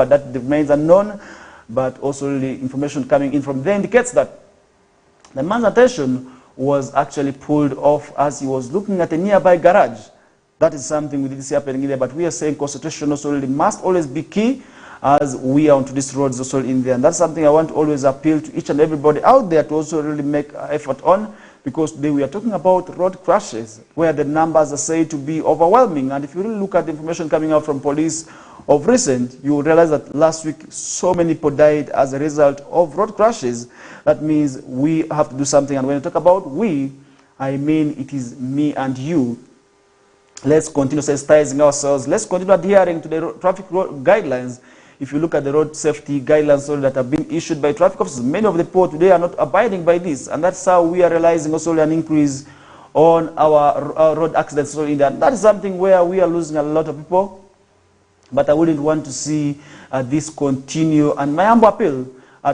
but that remains unknown. But also the information coming in from there indicates that the man's attention was actually pulled off as he was looking at a nearby garage. That is something we did see happening in there, but we are saying concentration also must always be key as we are onto these roads also in there. And that's something I want to always appeal to each and everybody out there to also really make effort on, because today we are talking about road crashes where the numbers are said to be overwhelming. And if you really look at the information coming out from police of recent, you will realize that last week so many people died as a result of road crashes. That means we have to do something. And when I talk about we, I mean it is me and you. Let's continue sensitizing ourselves. Let's continue adhering to the traffic guidelines. If you look at the road safety guidelines that have been issued by traffic officers, many of the people today are not abiding by this. And that's how we are realizing also an increase on our road accidents. So in that is something where we are losing a lot of people. But I wouldn't want to see this continue. And my humble appeal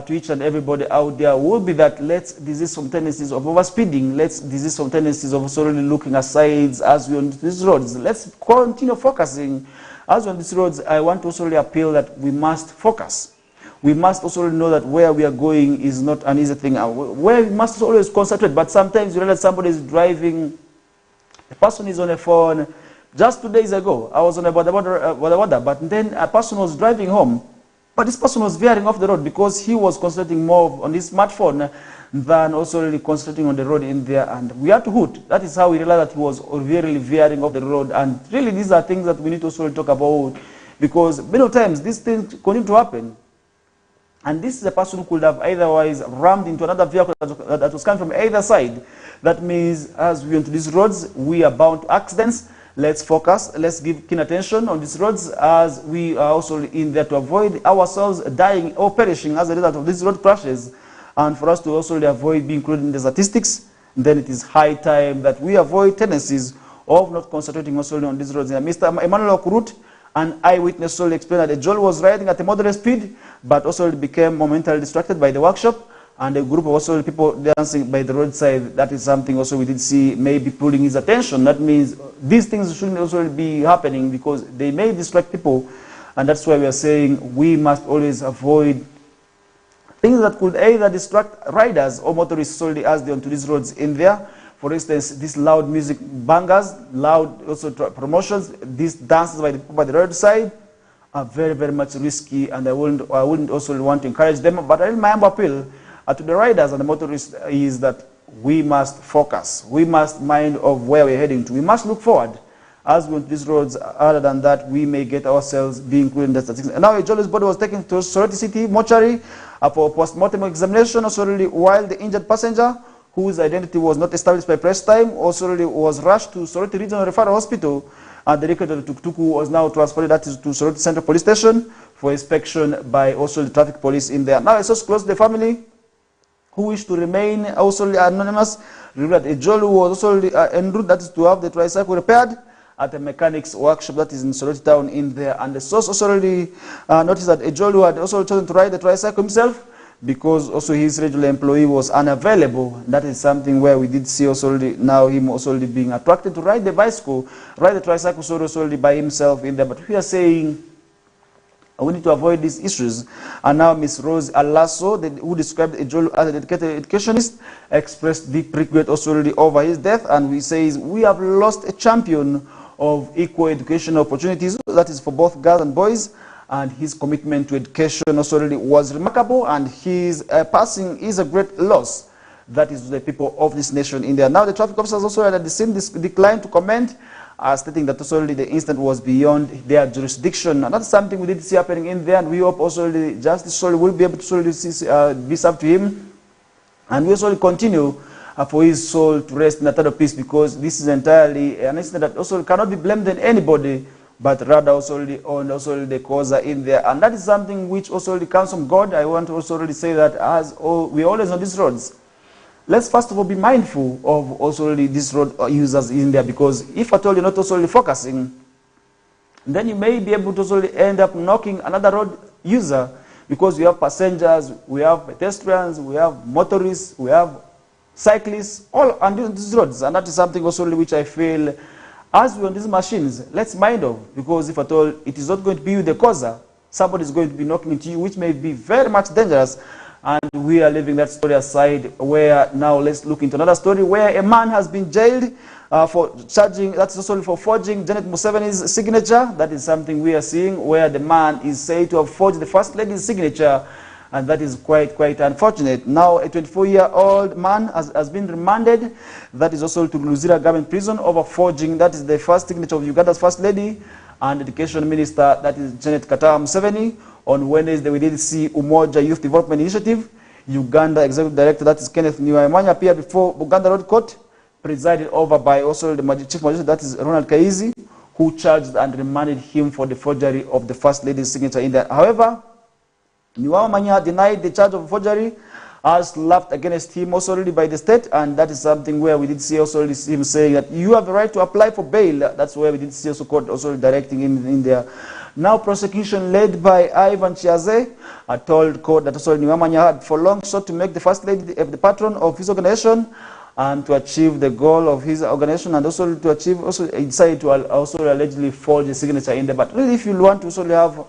to each and everybody out there will be that let's desist from tendencies of overspeeding. Let's desist from tendencies of also really looking aside as we on these roads. Let's continue focusing. As on these roads, I want to also really appeal that we must focus. We must also really know that where we are going is not an easy thing. Where we must always concentrate. But sometimes you realize somebody is driving, the person is on a phone. Just 2 days ago, I was on a border, but then a person was driving home. But this person was veering off the road because he was concentrating more on his smartphone than also really concentrating on the road in there. And we had to hoot. That is how we realized that he was really veering off the road. And really, these are things that we need to also talk about, because many times these things continue to happen. And this is a person who could have otherwise rammed into another vehicle that was coming from either side. That means as we onto these roads, we are bound to accidents. Let's focus, let's give keen attention on these roads as we are also in there to avoid ourselves dying or perishing as a result of these road crashes. And for us to also avoid being included in the statistics, then it is high time that we avoid tendencies of not concentrating also on these roads. Mr. Emmanuel Okurut, an eyewitness, solely explained that a Joel was riding at a moderate speed, but also became momentarily distracted by the workshop. And a group of also people dancing by the roadside. That is something also we did see maybe pulling his attention. That means these things shouldn't also be happening because they may distract people. And that's why we are saying we must always avoid things that could either distract riders or motorists solely as they onto these roads in there. For instance, these loud music bangers, loud also promotions, these dances by the roadside are very, very much risky. And I wouldn't also want to encourage them. But my humble appeal to the riders and the motorists is that we must focus. We must mind of where we're heading to. We must look forward as we go to these roads. Other than that, we may get ourselves being included in the statistics. And now Jolly's body was taken to Soroti City mortuary for post-mortem examination. Also, really, while the injured passenger, whose identity was not established by press time, also really was rushed to Soroti Regional Referral Hospital. And the record of the tuk-tuk was now transported to Soroti Central Police Station for inspection by also the traffic police in there. Now, it's just close to the family who wish to remain also anonymous, revealed that a Joel was also en route, that is to have the tricycle repaired at a mechanic's workshop that is in Soroti town in there. And the source also already noticed that a Joel had also chosen to ride the tricycle himself because also his regular employee was unavailable. That is something where we did see also already now him also already being attracted to ride the bicycle, ride the tricycle also already by himself in there. But we are saying we need to avoid these issues. And now Ms. Rose Alasso, who described a Joel as a dedicated educationist, expressed deep regret also already over his death. And we say we have lost a champion of equal educational opportunities, that is for both girls and boys. And his commitment to education also already was remarkable. And his passing is a great loss. That is the people of this nation in there. Now the traffic officers also at the same declined to comment, stating that also the incident was beyond their jurisdiction. And that's something we did see happening in there, and we hope also the justice will be able to be served to him. And we also continue for his soul to rest in a total peace, because this is entirely an incident that also cannot be blamed on anybody, but rather also on the causer in there. And that is something which also comes from God. I want to also say that as we always on these roads, let's first of all be mindful of also these road users in there, because if at all you're not also focusing, then you may be able to also end up knocking another road user, because we have passengers, we have pedestrians, we have motorists, we have cyclists, all on these roads. And that is something also which I feel as we're on these machines, let's mind of, because if at all it is not going to be the causer, somebody is going to be knocking into you, which may be very much dangerous. And we are leaving that story aside, where now let's look into another story where a man has been jailed for charging, that's also for forging Janet Museveni's signature. That is something we are seeing, where the man is said to have forged the First Lady's signature, and that is quite unfortunate. Now a 24-year-old man has been remanded, that is also to Luzira Government Prison, over forging, that is the first signature of Uganda's First Lady and Education Minister, that is Janet Museveni. On Wednesday, we did see Umoja Youth Development Initiative, Uganda Executive Director, that is Kenneth Niwamanya, appeared before Uganda Road Court, presided over by also the Chief Magistrate, that is Ronald Kaizi, who charged and remanded him for the forgery of the First Lady's signature in there. However, Niwamanya denied the charge of forgery, as slapped against him also already by the state, and that is something where we did see also him saying that you have the right to apply for bail. That's where we did see also court also directing him in there. Now prosecution led by Ivan Chiaze told court that also Niwamanya had for long sought to make the First Lady the patron of his organization, and to achieve the goal of his organization, and also to achieve, also he decided to also allegedly forge a signature in there. But really, if you want to also have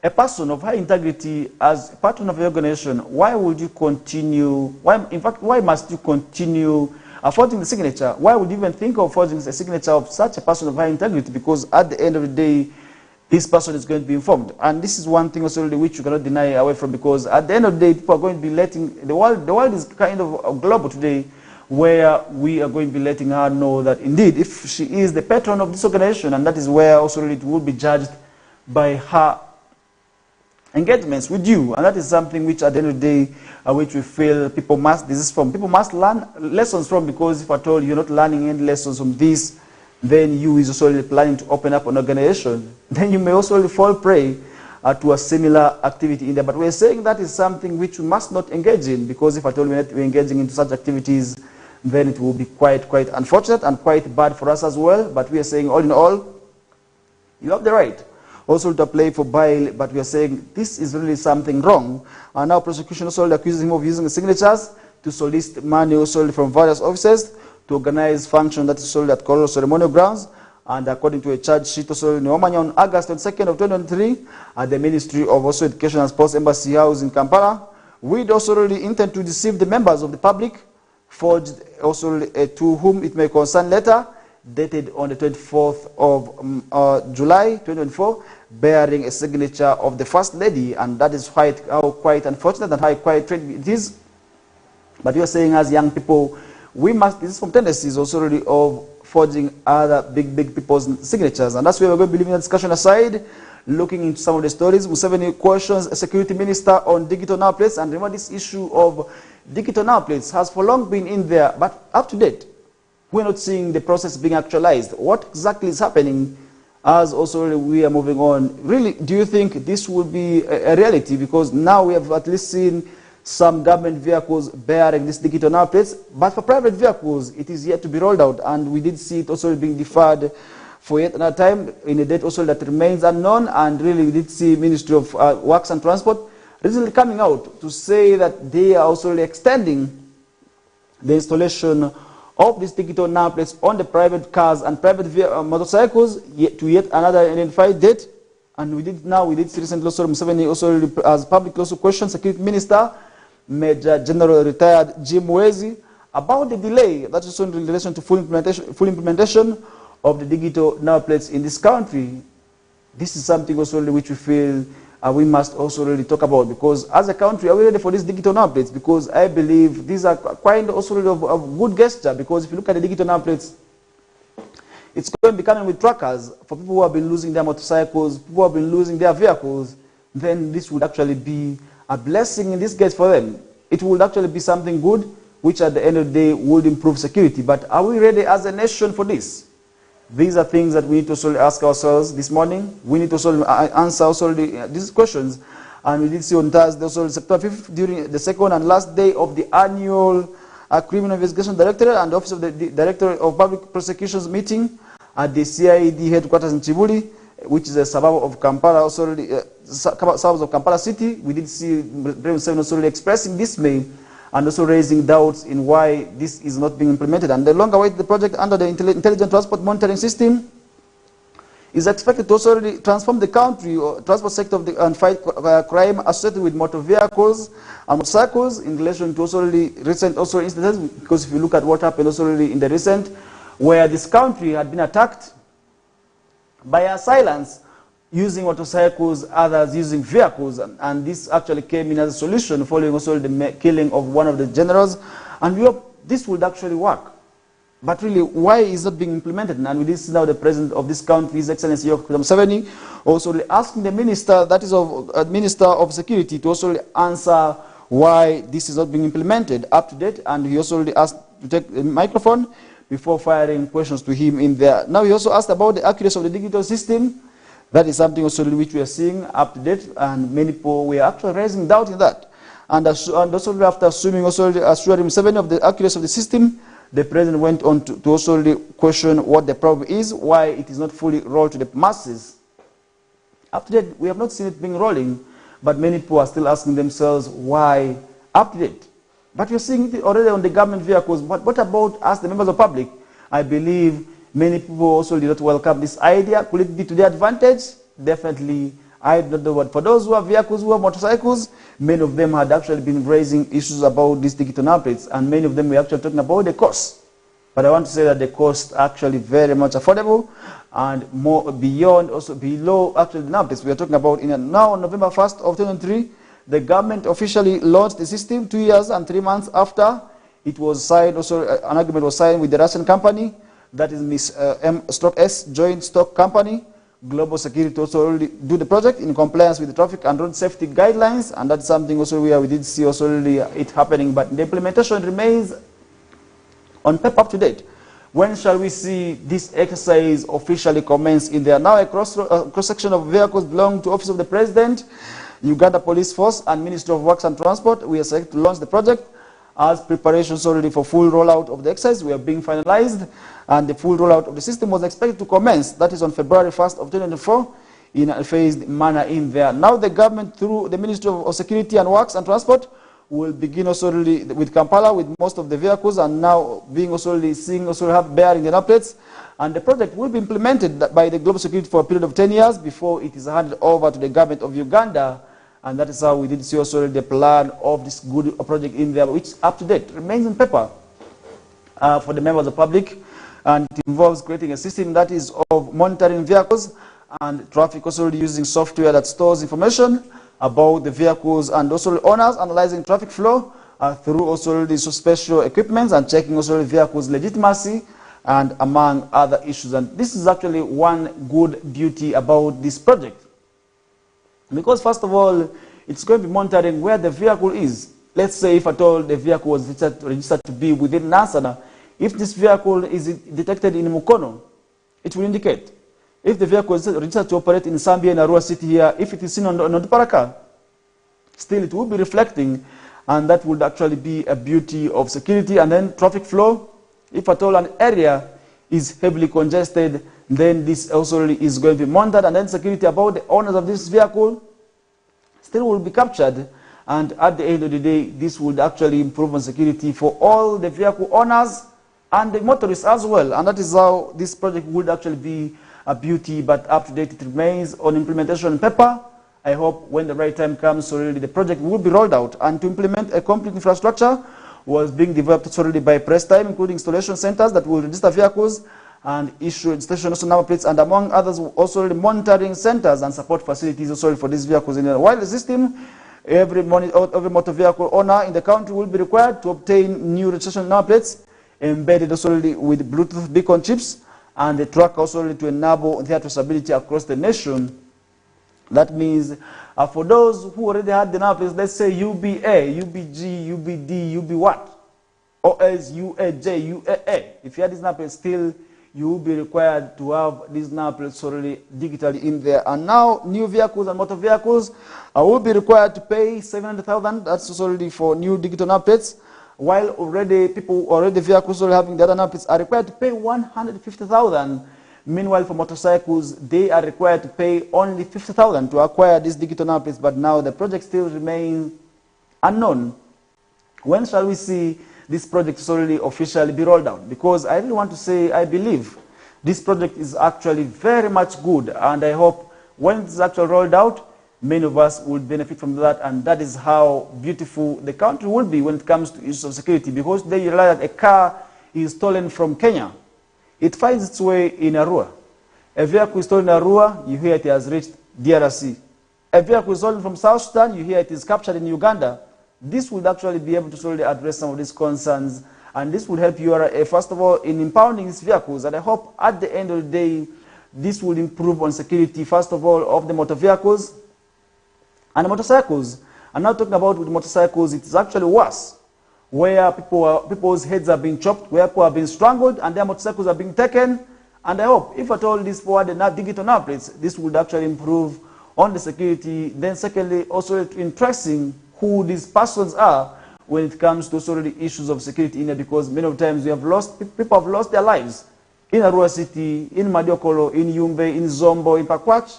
a person of high integrity as patron of the organization, why would you continue, why must you continue forging the signature? Why would you even think of forging a signature of such a person of high integrity? Because at the end of the day, this person is going to be informed. And this is one thing also which you cannot deny away from, because at the end of the day, people are going to be letting, the world is kind of global today, where we are going to be letting her know that indeed, if she is the patron of this organization, and that is where also it will be judged by her engagements with you. And that is something which at the end of the day, which we feel people must desist from. People must learn lessons from, because if at all you're not learning any lessons from this, then you is also planning to open up an organization, then you may also fall prey to a similar activity in there. But we're saying that is something which we must not engage in, because if at all we're engaging into such activities, then it will be quite unfortunate and quite bad for us as well. But we are saying, all in all, you have the right also to apply for bail, but we are saying this is really something wrong. And now prosecution also accuses him of using the signatures to solicit money also from various offices to organize function that is sold at Kololo ceremonial grounds. And according to a charge sheet also Niwamanya on August 22nd of 2023 at the Ministry of also Education and Sports Embassy House in Kampala, we also really intend to deceive the members of the public, forged also to whom it may concern letter dated on the 24th of July 2024, bearing a signature of the First Lady, and that is quite unfortunate and how quite tragic it is. But we are saying, as young people, we must desist from tendencies also really of forging other big people's signatures, and that's where we're going to be leaving the discussion aside, looking into some of the stories. Museveni questions a security minister on digital now plates, and remember this issue of digital now plates has for long been in there, but up to date, we're not seeing the process being actualized. What exactly is happening as also we are moving on? Really, do you think this will be a reality? Because now we have at least seen some government vehicles bearing this digital now plates, but for private vehicles, it is yet to be rolled out, and we did see it also being deferred for yet another time in a date also that remains unknown. And really, we did see Ministry of Works and Transport recently coming out to say that they are also extending the installation of these digital now plates on the private cars and private motorcycles to yet another identified date. And we did see recently also Museveni also as public also questioned Security Minister Major General retired Jim Wezi about the delay that's also in relation to full implementation of the digital now plates in this country. This is something also which we feel we must also really talk about, because as a country, are we ready for these digital now plates? Because I believe these are quite also really of good gesture, because if you look at the digital now plates, it's going to be coming with trackers for people who have been losing their motorcycles, people who have been losing their vehicles. Then this would actually be a blessing in this case for them. It would actually be something good, which at the end of the day would improve security. But are we ready as a nation for this? These are things that we need to also ask ourselves this morning. We need to also answer also these questions. And we did see on Thursday, also September 5th, during the second and last day of the annual Criminal Investigation Directorate and Office of the Director of Public Prosecutions meeting at the CID headquarters in Chibuli, which is a suburb of Kampala, also suburbs of Kampala City. We did see President Museveni also expressing dismay and also raising doubts in why this is not being implemented. And the longer awaited project under the Intelligent Transport Monitoring System is expected to also really transform the country or transport sector of and fight crime associated with motor vehicles and motorcycles in relation to also really recent also incidents, because if you look at what happened also really in the recent, where this country had been attacked by assailants using motorcycles, others using vehicles, and this actually came in as a solution following also the killing of one of the generals, and we hope this would actually work. But really, why is it being implemented? And with this now, the president of this country, His Excellency Yoweri Museveni, also asking the minister, that is of Minister of Security, to also answer why this is not being implemented up to date. And he also asked to take the microphone before firing questions to him in there. Now he also asked about the accuracy of the digital system. That is something also which we are seeing up to date, and many people were actually raising doubt in that. And also after assuming also assuring Museveni of the accuracy of the system, the president went on to also question what the problem is, why it is not fully rolled to the masses. Up to date, we have not seen it being rolling, but many people are still asking themselves why up to date. But we're seeing it already on the government vehicles. But what about us, the members of the public? I believe many people also did not welcome this idea. Could it be to their advantage? Definitely, I don't know. But for those who have vehicles, who have motorcycles, many of them had actually been raising issues about these digital nameplates, and many of them were actually talking about the cost. But I want to say that the cost actually very much affordable, and more beyond, also below actually the nameplates. We are talking about now on November 1st of 2023, the government officially launched the system 2 years and 3 months after it was signed. Also, an agreement was signed with the Russian company, that is Miss M/S Joint Stock Company, Global Security, to also do the project in compliance with the traffic and road safety guidelines, and that's something also we did see also it happening, but the implementation remains on paper up to date. When shall we see this exercise officially commence in there? Now a cross-section of vehicles belong to Office of the President, Uganda Police Force, and Ministry of Works and Transport. We are set to launch the project as preparations already for full rollout of the exercise. We are being finalized, and the full rollout of the system was expected to commence, that is on February 1st of 2024, in a phased manner in there. Now the government, through the Ministry of Security and Works and Transport, will begin also with Kampala with most of the vehicles, and now being also seeing also have bearing the nameplates. And the project will be implemented by the Global Security for a period of 10 years before it is handed over to the government of Uganda. And that is how we did see also the plan of this good project in there, which up to date remains on paper for the members of the public. And it involves creating a system that is of monitoring vehicles and traffic, also using software that stores information about the vehicles, and also owners analyzing traffic flow through also these special equipments, and checking also the vehicles' legitimacy, and among other issues. And this is actually one good beauty about this project, because first of all, it's going to be monitoring where the vehicle is. Let's say if at all the vehicle was registered to be within Nansana, if this vehicle is detected in Mukono, it will indicate. If the vehicle is registered to operate in Zambia, in Arua City here, if it is seen on Nodiparaka, still it will be reflecting, and that would actually be a beauty of security. And then traffic flow, if at all an area is heavily congested, then this also is going to be monitored, and then security about the owners of this vehicle still will be captured. And at the end of the day, this would actually improve on security for all the vehicle owners and the motorists as well. And that is how this project would actually be a beauty, but up to date it remains on implementation paper. I hope when the right time comes, so really the project will be rolled out, and to implement a complete infrastructure was being developed already by press time, including installation centers that will register vehicles and issue installation also number plates, and among others also the monitoring centers and support facilities also for these vehicles. While the system, every motor vehicle owner in the country will be required to obtain new registration number plates embedded also with Bluetooth beacon chips, and the track also to enable their traceability across the nation. That means for those who already had the number plates, let's say UBA, UBG, UBD, UB what? OS, UAJ, UAA. If you had this number plate, still you will be required to have these number plates already digitally in there. And now new vehicles and motor vehicles will be required to pay 700,000. That's already for new digital number plates. While already vehicles already having the other number plates are required to pay 150,000. Meanwhile, for motorcycles, they are required to pay only 50,000 to acquire these digital number plates. But now the project still remains unknown. When shall we see this project solely officially be rolled out? Because I really want to say, I believe This project is actually very much good, and I hope when it's actually rolled out, many of us will benefit from that, and that is how beautiful the country will be when it comes to issues of security, because today you realize that a car is stolen from Kenya. It finds its way in Arua. A vehicle is stolen in Arua, you hear it has reached DRC. A vehicle is stolen from South Sudan, you hear it is captured in Uganda. This would actually be able to solely address some of these concerns, and this would help URA, first of all, in impounding these vehicles, and I hope at the end of the day, this will improve on security, first of all, of the motor vehicles and the motorcycles. I'm not talking about with motorcycles, it's actually worse, where people's heads are being chopped, where people are being strangled, and their motorcycles are being taken. And I hope, if at all this forward the digital number plates, this would actually improve on the security. Then secondly, also in tracing who these persons are when it comes to also the issues of security in there, because many of the times people have lost their lives in Arua City, in Madiokolo, in Yumbe, in Zombo, in Pakwach,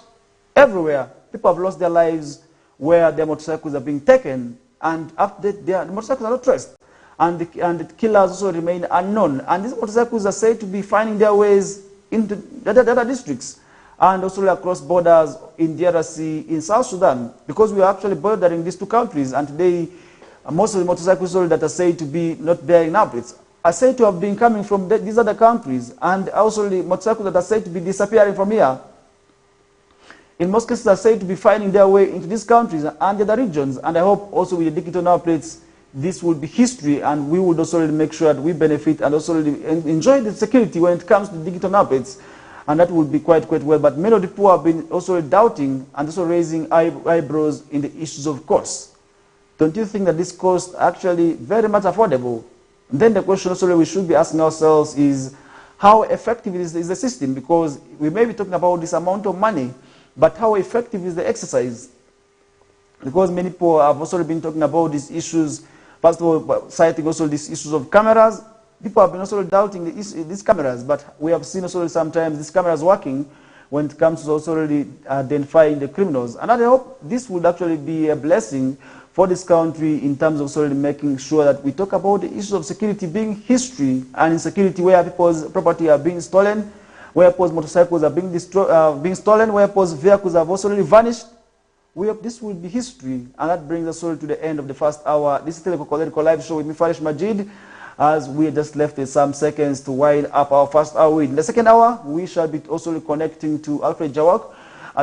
everywhere. People have lost their lives where their motorcycles are being taken, and after that, the motorcycles are not traced, and the killers also remain unknown. And these motorcycles are said to be finding their ways into the other districts, and also across borders in DRC, in South Sudan, because we are actually bordering these two countries. And today, most of the motorcycles that are said to be not bearing numbers are said to have been coming from these other countries, and also the motorcycles that are said to be disappearing from here, in most cases, are said to be finding their way into these countries and the other regions. And I hope also with the digital number plates, this will be history, and we would also make sure that we benefit and also enjoy the security when it comes to digital number plates. And that would be quite well. But many of the people have been also doubting and also raising eyebrows in the issues of cost. Don't you think that this cost actually very much affordable? And then the question also we should be asking ourselves is, how effective is the system? Because we may be talking about this amount of money, but how effective is the exercise? Because many people have also been talking about these issues, first of all, citing also these issues of cameras. People have been also doubting these cameras, but we have seen also sometimes these cameras working when it comes to also identifying the criminals. And I hope this would actually be a blessing for this country in terms of also making sure that we talk about the issues of security being history, and insecurity where people's property are being stolen, where people's motorcycles are being stolen, where people's vehicles have also vanished. This will be history, and that brings us all to the end of the first hour. This is the KOKOLIRIKO live show with me, Farish Majid, as we just left with some seconds to wind up our first hour. In the second hour, we shall be also connecting to Alfred Jawak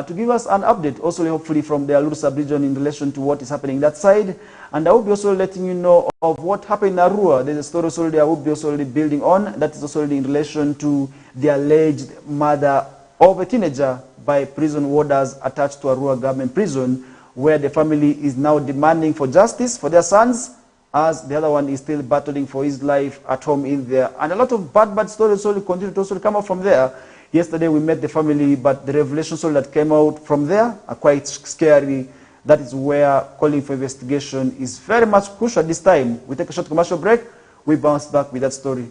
to give us an update, also hopefully from the Alur sub-region in relation to what is happening that side. And I will be also letting you know of what happened in Arua. There's a story also I will be also building on. That is also in relation to the alleged murder of a teenager by prison warders attached to Arua government prison, where the family is now demanding for justice for their sons, as the other one is still battling for his life at home in there. And a lot of bad stories also continue to also come out from there. Yesterday we met the family, but the revelations that came out from there are quite scary. That is where calling for investigation is very much crucial at this time. We take a short commercial break. We bounce back with that story.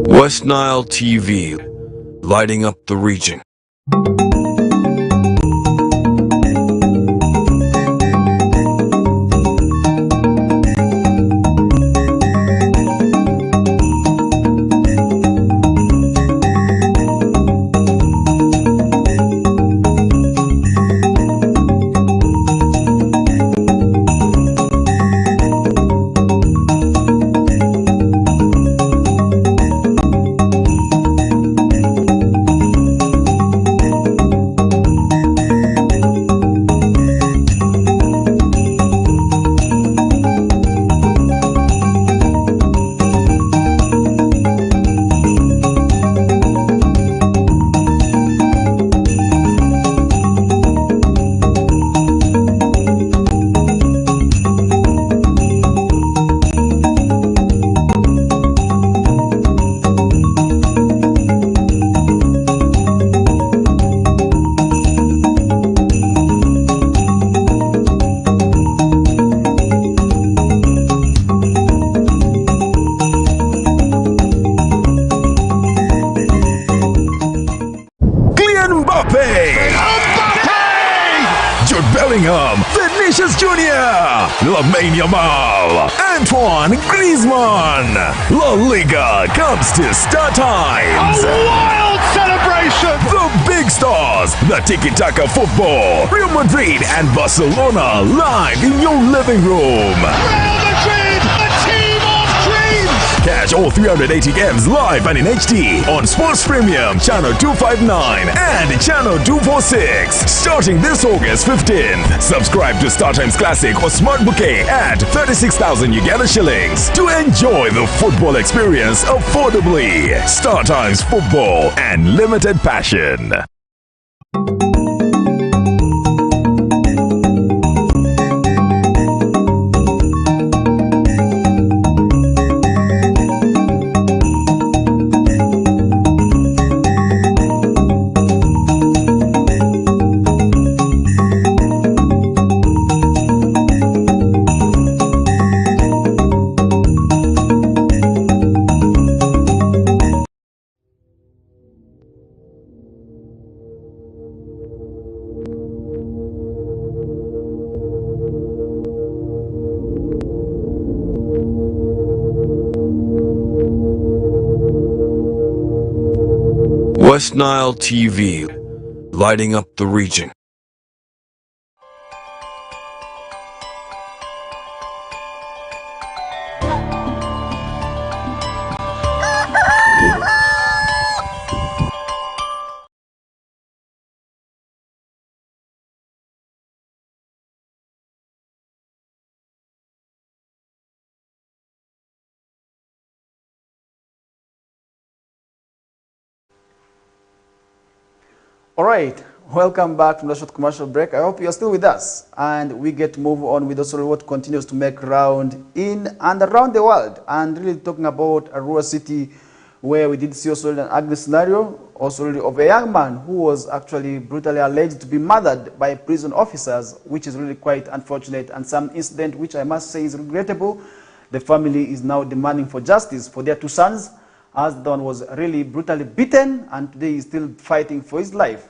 West Nile TV, lighting up the region. Bellingham, Vinicius Jr., Lamine Yamal, Antoine Griezmann. La Liga comes to Star Times. A wild celebration! The big stars, the tiki-taka football, Real Madrid and Barcelona live in your living room. Real Madrid, a team of dreams! Catch all 380 games live and in HD on Sports Premium Channel 259 and Channel 246 starting this August 15th. Subscribe to StarTimes Classic or Smart Bouquet at 36,000 Uganda shillings to enjoy the football experience affordably. StarTimes Football and limited passion. West Nile TV, lighting up the region. All right, welcome back from the short commercial break. I hope you're still with us and we get to move on with also what continues to make round in and around the world, and really talking about Arua City, where we did see also an ugly scenario also of a young man who was actually brutally alleged to be murdered by prison officers, which is really quite unfortunate, and some incident which I must say is regrettable. The family is now demanding for justice for their two sons, as the one was really brutally beaten and today he is still fighting for his life.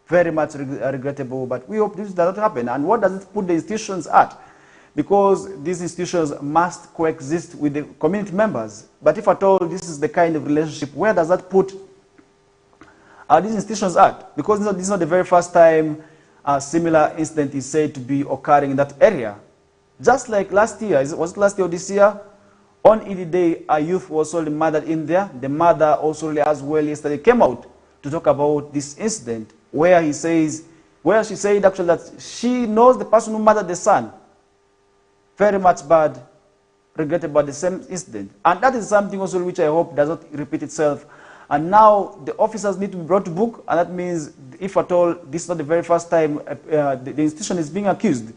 Very much regrettable, but we hope this does not happen. And what does it put the institutions at? Because these institutions must coexist with the community members. But if at all this is the kind of relationship, where does that put these institutions at? Because this is not the very first time a similar incident is said to be occurring in that area. Just like last year, was it last year or this year? On Eid Day, a youth was also murdered in there. The mother also as well yesterday came out to talk about this incident, where she said actually that she knows the person who murdered the son. Very much bad, regrettable about the same incident. And that is something also which I hope does not repeat itself. And now the officers need to be brought to book, and that means if at all this is not the very first time the institution is being accused,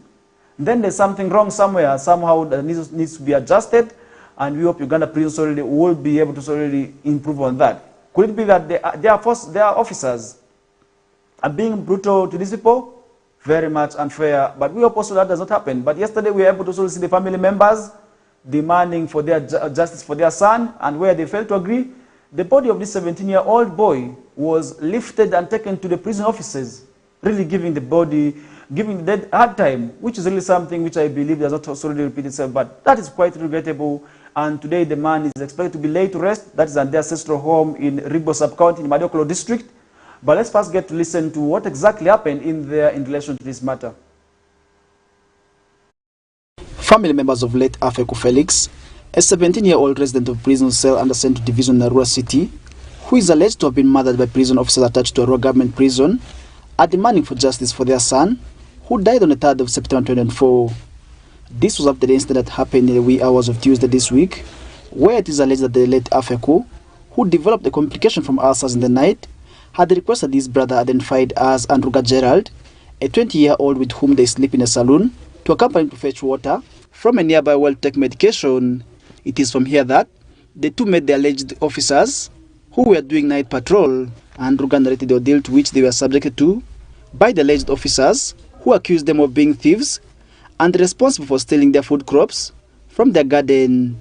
then there's something wrong somewhere, somehow that needs to be adjusted. And we hope Uganda Prison will be able to improve on that. Could it be that their officers are being brutal to these people? Very much unfair. But we hope also that does not happen. But yesterday we were able to see the family members demanding for their justice for their son, and where they failed to agree, the body of this 17-year-old boy was lifted and taken to the prison offices, really giving the dead hard time, which is really something which I believe does not also repeat itself. But that is quite regrettable. And today the man is expected to be laid to rest. That is at their ancestral home in Ribo sub-county in Madiokolo district. But let's first get to listen to what exactly happened in there in relation to this matter. Family members of late Afeku Felix, a 17-year-old resident of prison cell under Central Division in Arua City, who is alleged to have been murdered by prison officers attached to Arua government prison, are demanding for justice for their son, who died on the 3rd of September 2024. This was after the incident that happened in the wee hours of Tuesday this week, where it is alleged that the late Afeku, who developed a complication from ulcers in the night, had requested his brother, identified as Andruga Gerald, a 20-year-old with whom they sleep in a saloon, to accompany him to fetch water from a nearby well to take medication. It is from here that the two met the alleged officers who were doing night patrol, and Andruga narrated the ordeal to which they were subjected to by the alleged officers, who accused them of being thieves and responsible for stealing their food crops from their garden.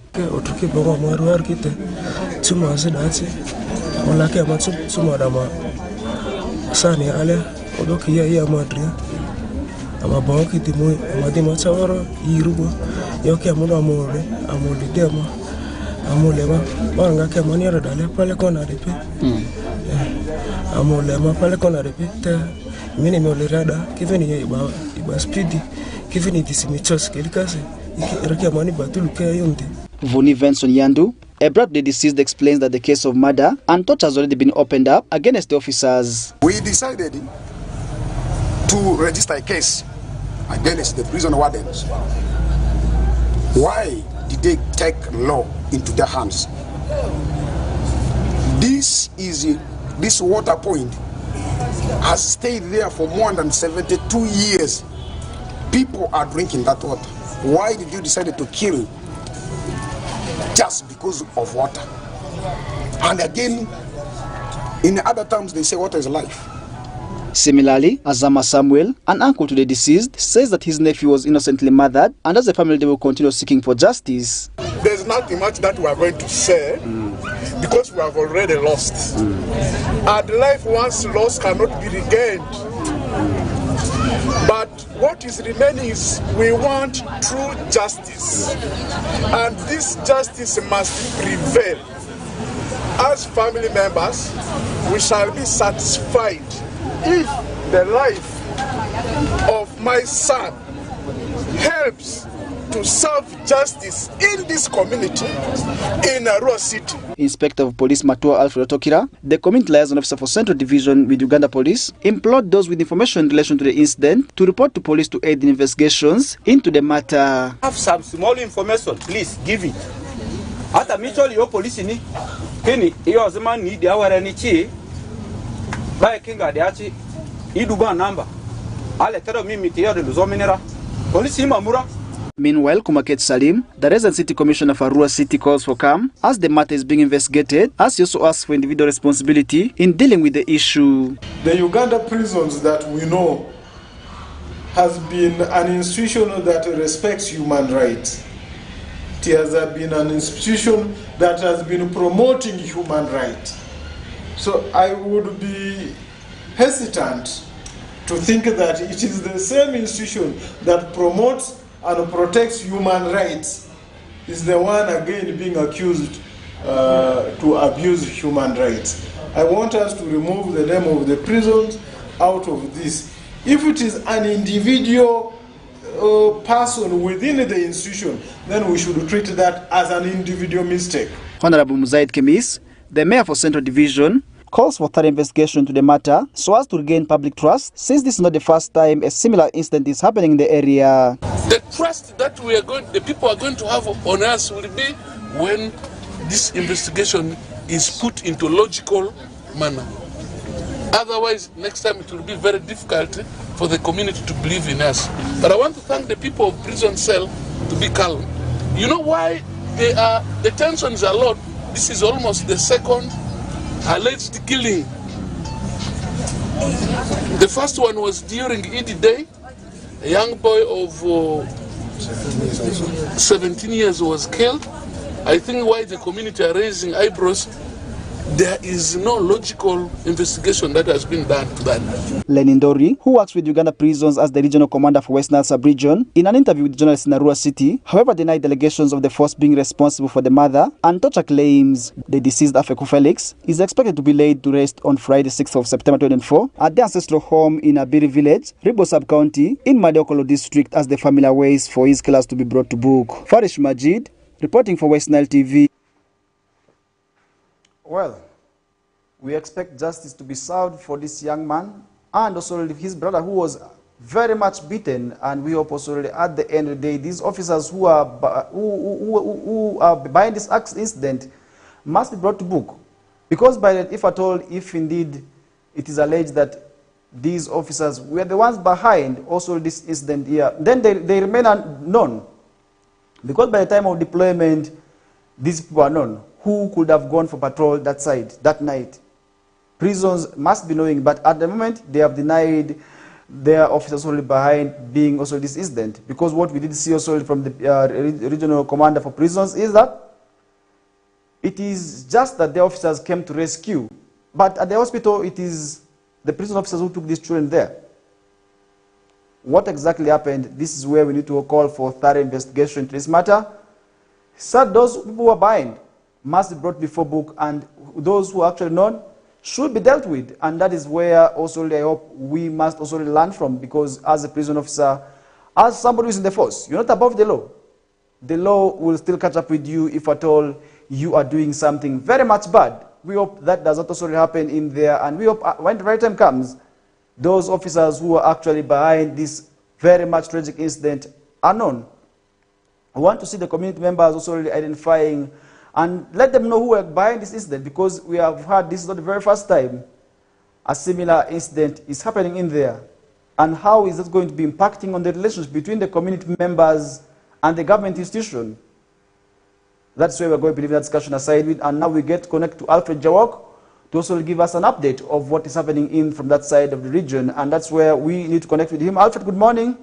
amabanki timo amadima chawaro irugo yoke amuno amole demo amole ma ngake maniero dale pale kona repe amole ma pale kona repe te mini me olerada kiveni iba speedy kiveni disimichos kelikase ikirokia mani batulu ke yonde. Vuni Venson Yandu, a brother of the deceased, explains that the case of murder and torture has already been opened up against the officers. We decided to register a case against the prison wardens. Why did they take law into their hands? This water point has stayed there for more than 72 years. People are drinking that water. Why did you decide to kill just because of water? And again, in other terms, they say water is life. Similarly, Azama Samuel, an uncle to the deceased, says that his nephew was innocently murdered, and as a family they will continue seeking for justice. There's nothing much that we are going to say because we have already lost. And life once lost cannot be regained. But what is remaining is we want true justice. And this justice must prevail. As family members, we shall be satisfied if the life of my son helps to serve justice in this community in Arua City. Inspector of Police Matua Alfred Tokira, the community liaison officer for Central Division with Uganda Police, implored those with information in relation to the incident to report to police to aid in investigations into the matter. Have some small information, please give it. Hata micholi yo polisi ni kini iyo zima ni diawara ni chi bae kinga diachi iduba namba ale tero mimi tiyo de luzo minera polisi mamura. Meanwhile, Kumaket Salim, the resident city commissioner for Arua City, calls for calm as the matter is being investigated, as he also asks for individual responsibility in dealing with the issue. The Uganda prisons that we know has been an institution that respects human rights. It has been an institution that has been promoting human rights. So I would be hesitant to think that it is the same institution that promotes and protects human rights is the one again being accused to abuse human rights. I want us to remove the name of the prisons out of this. If it is an individual person within the institution, then we should treat that as an individual mistake. Honorable Muzaid Kemis, the mayor for Central Division, calls for thorough investigation into the matter so as to regain public trust, since this is not the first time a similar incident is happening in the area. The trust that the people are going to have on us will be when this investigation is put into logical manner. Otherwise, next time it will be very difficult for the community to believe in us. But I want to thank the people of prison cell to be calm. You know why the tensions are low? This is almost the second alleged killing. The first one was during Eid Day. A young boy of 17 years was killed. I think why the community are raising eyebrows, there is no logical investigation that has been done to that. Lenin Dori, who works with Uganda prisons as the regional commander for West Nile Sub-region, in an interview with journalists in Arua City, however, denied allegations of the force being responsible for the murder and torture claims. The deceased Afeku Felix is expected to be laid to rest on Friday, 6th of September 2024 at the ancestral home in Abiri village, Ribo sub-county, in Madiokolo district, as the family awaits for his killers to be brought to book. Farish Majid, reporting for West Nile TV. Well, we expect justice to be served for this young man and also his brother, who was very much beaten, and we hope also at the end of the day, these officers who are behind this incident must be brought to book. Because if at all, if indeed it is alleged that these officers were the ones behind also this incident here, then they remain unknown. Because by the time of deployment, these people are known. Who could have gone for patrol that side, that night? Prisons must be knowing, but at the moment, they have denied their officers only behind being also this incident. Because what we did see also from the regional commander for prisons is that it is just that the officers came to rescue. But at the hospital, it is the prison officers who took these children there. what exactly happened. This is where we need to call for thorough investigation to this matter. So those people who are behind must be brought before book, and those who are actually known should be dealt with. And that is where also I hope we must also learn from, because as a prison officer, as somebody who is in the force, you're not above the law. The law will still catch up with you if at all you are doing something very much bad. We hope that does not also happen in there, and we hope when the right time comes, those officers who are actually behind this very much tragic incident are known. I want to see the community members also really identifying and let them know who are behind this incident, because we have heard this is not the very first time a similar incident is happening in there. And how is that going to be impacting on the relationship between the community members and the government institution? That's where we're going to leave that discussion aside with. And now we get to connect to Alfred Jawok to also give us an update of what is happening in from that side of the region. And that's where we need to connect with him. Alfred, good morning.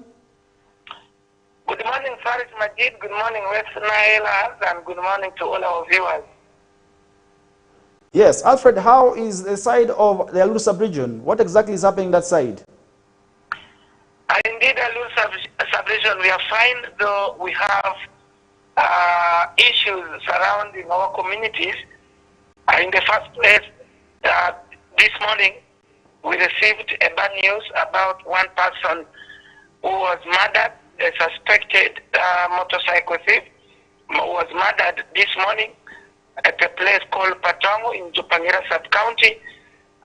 Good morning, Faris Majid. Good morning, West Nile, and good morning to all our viewers. Yes, Alfred, how is the side of the Alur sub-region? What exactly is happening that side? Indeed, Alur sub-region, we are fine, though we have issues surrounding our communities. In the first place, this morning, we received a bad news about one person who was murdered, a suspected motorcycle thief, was murdered this morning at a place called Patongo in Jupangira sub-county,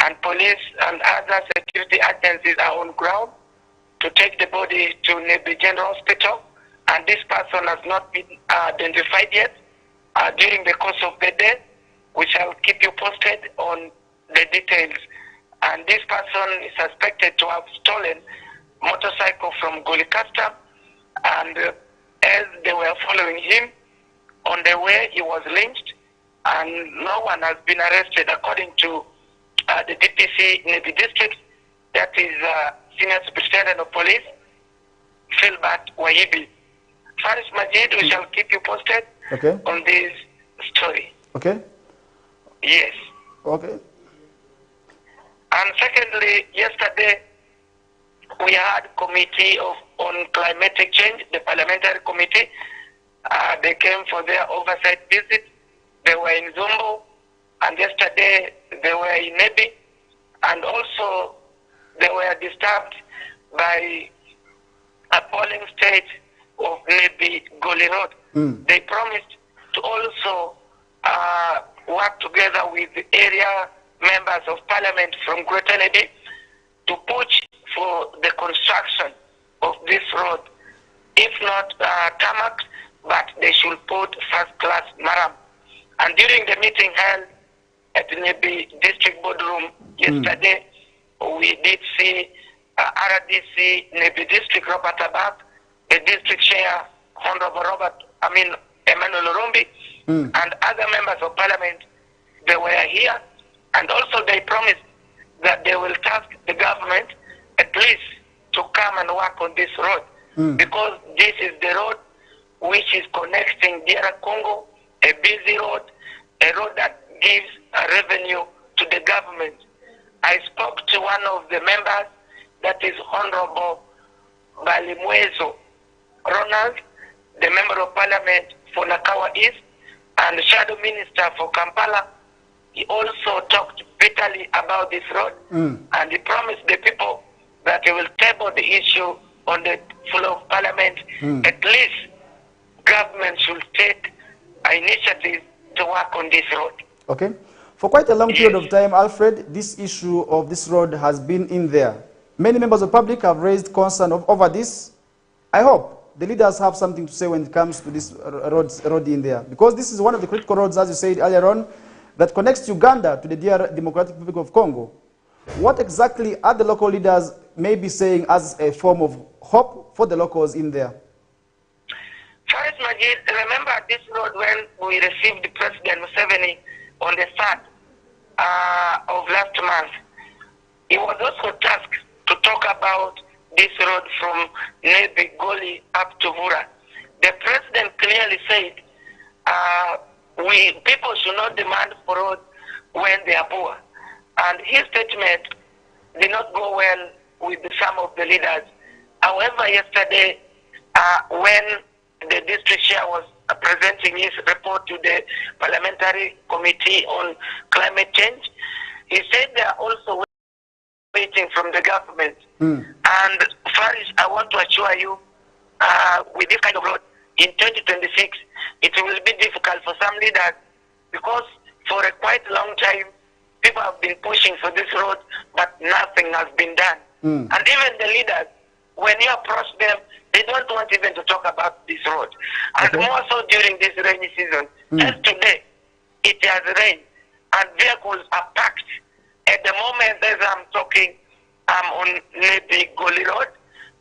and police and other security agencies are on ground to take the body to Nebi General Hospital, and this person has not been identified yet. During the course of the day, we shall keep you posted on the details. And this person is suspected to have stolen motorcycle from Golicasta, and as they were following him, on the way he was lynched, and no one has been arrested according to the DPC in the district, that is Senior Superintendent of Police, Philbert Wahibi. Faris Majid, we shall keep you posted on this story. Okay. Yes. Okay. And secondly, yesterday we had committee on climatic change, the parliamentary committee. They came for their oversight visit. They were in Zombo, and yesterday they were in Nebi, and also they were disturbed by a polling state of Nebi Goli Road. They promised to also work together with the area members of parliament from Greater Nebi to push for the construction of this road. If not tarmac, but they should put first-class maram. And during the meeting held at the Nebi District Boardroom yesterday, we did see RDC Nebi District Robert Abab, the district chair Honorable Emmanuel Rumbi, and other members of parliament. They were here, and also they promised that they will task the government at least to come and work on this road, because this is the road which is connecting DR Congo, a busy road, a road that gives a revenue to the government. I spoke to one of the members, that is Honorable Balimwezo Ronald, the Member of Parliament for Nakawa East and Shadow Minister for Kampala. He also talked bitterly about this road, and he promised the people that he will table the issue on the floor of Parliament. At least government should take initiative to work on this road. Okay. For quite a long period of time, Alfred, this issue of this road has been in there. Many members of the public have raised concern over this. I hope the leaders have something to say when it comes to this road in there, because this is one of the critical roads, as you said earlier on, that connects Uganda to the DR Democratic Republic of Congo. What exactly are the local leaders maybe saying as a form of hope for the locals in there? Faris Majid, remember this road when we received President Museveni on the 3rd of last month. He was also tasked to talk about this road from Nebi Goli up to Vura. The president clearly said people should not demand for roads when they are poor. And his statement did not go well with some of the leaders. However, yesterday, when the district chair was presenting his report to the Parliamentary Committee on Climate Change, he said they are also waiting from the government. And Farish, I want to assure you, with this kind of road, in 2026, it will be difficult for some leaders because for a quite long time, people have been pushing for this road, but nothing has been done. And even the leaders, when you approach them, they don't want even to talk about this road. And more so during this rainy season. As today, it has rained and vehicles are packed. At the moment as I'm talking, I'm on Nebi Goli Road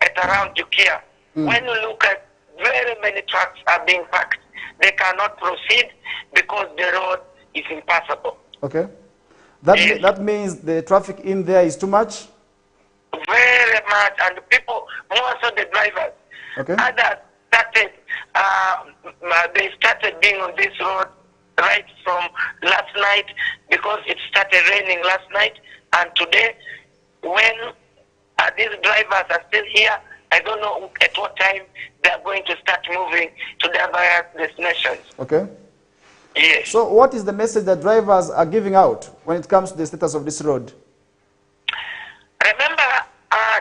at around Jukia. When you look at very many trucks are being packed, they cannot proceed because the road is impassable. Okay. That means the traffic in there is too much? Very much, and the people, more so the drivers. Okay. Others started, they started being on this road right from last night because it started raining last night, and today, when these drivers are still here, I don't know at what time they are going to start moving to their various destinations. Okay. Yes. So what is the message that drivers are giving out when it comes to the status of this road? Remember,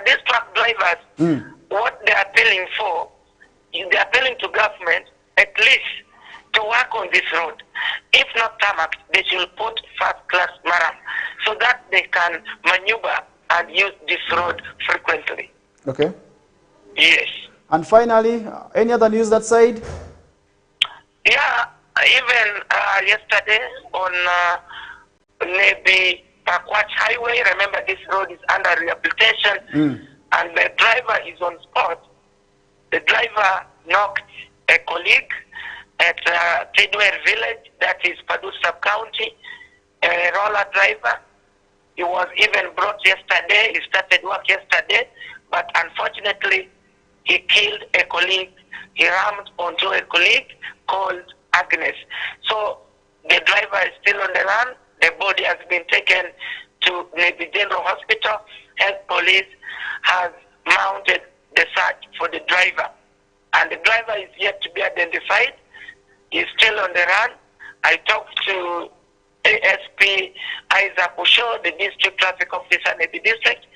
these truck drivers, what they are appealing for, they are appealing to government at least to work on this road. If not tarmac, they should put first-class maram so that they can maneuver and use this road frequently. Okay. Yes. And finally, any other news that side? Yeah, even yesterday on Nebi Pakwach Highway, remember this road is under rehabilitation, and the driver is on spot. The driver knocked a colleague at Tidwell Village, that is Padu Sub-County, a roller driver. He was even brought yesterday, he started work yesterday, but unfortunately, he killed a colleague. He rammed onto a colleague called Agnes. So the driver is still on the run. The body has been taken to Nebi General Hospital. Health police has mounted the search for the driver. And the driver is yet to be identified. He's still on the run. I talked to ASP Isaac Usho, the district traffic officer in the district.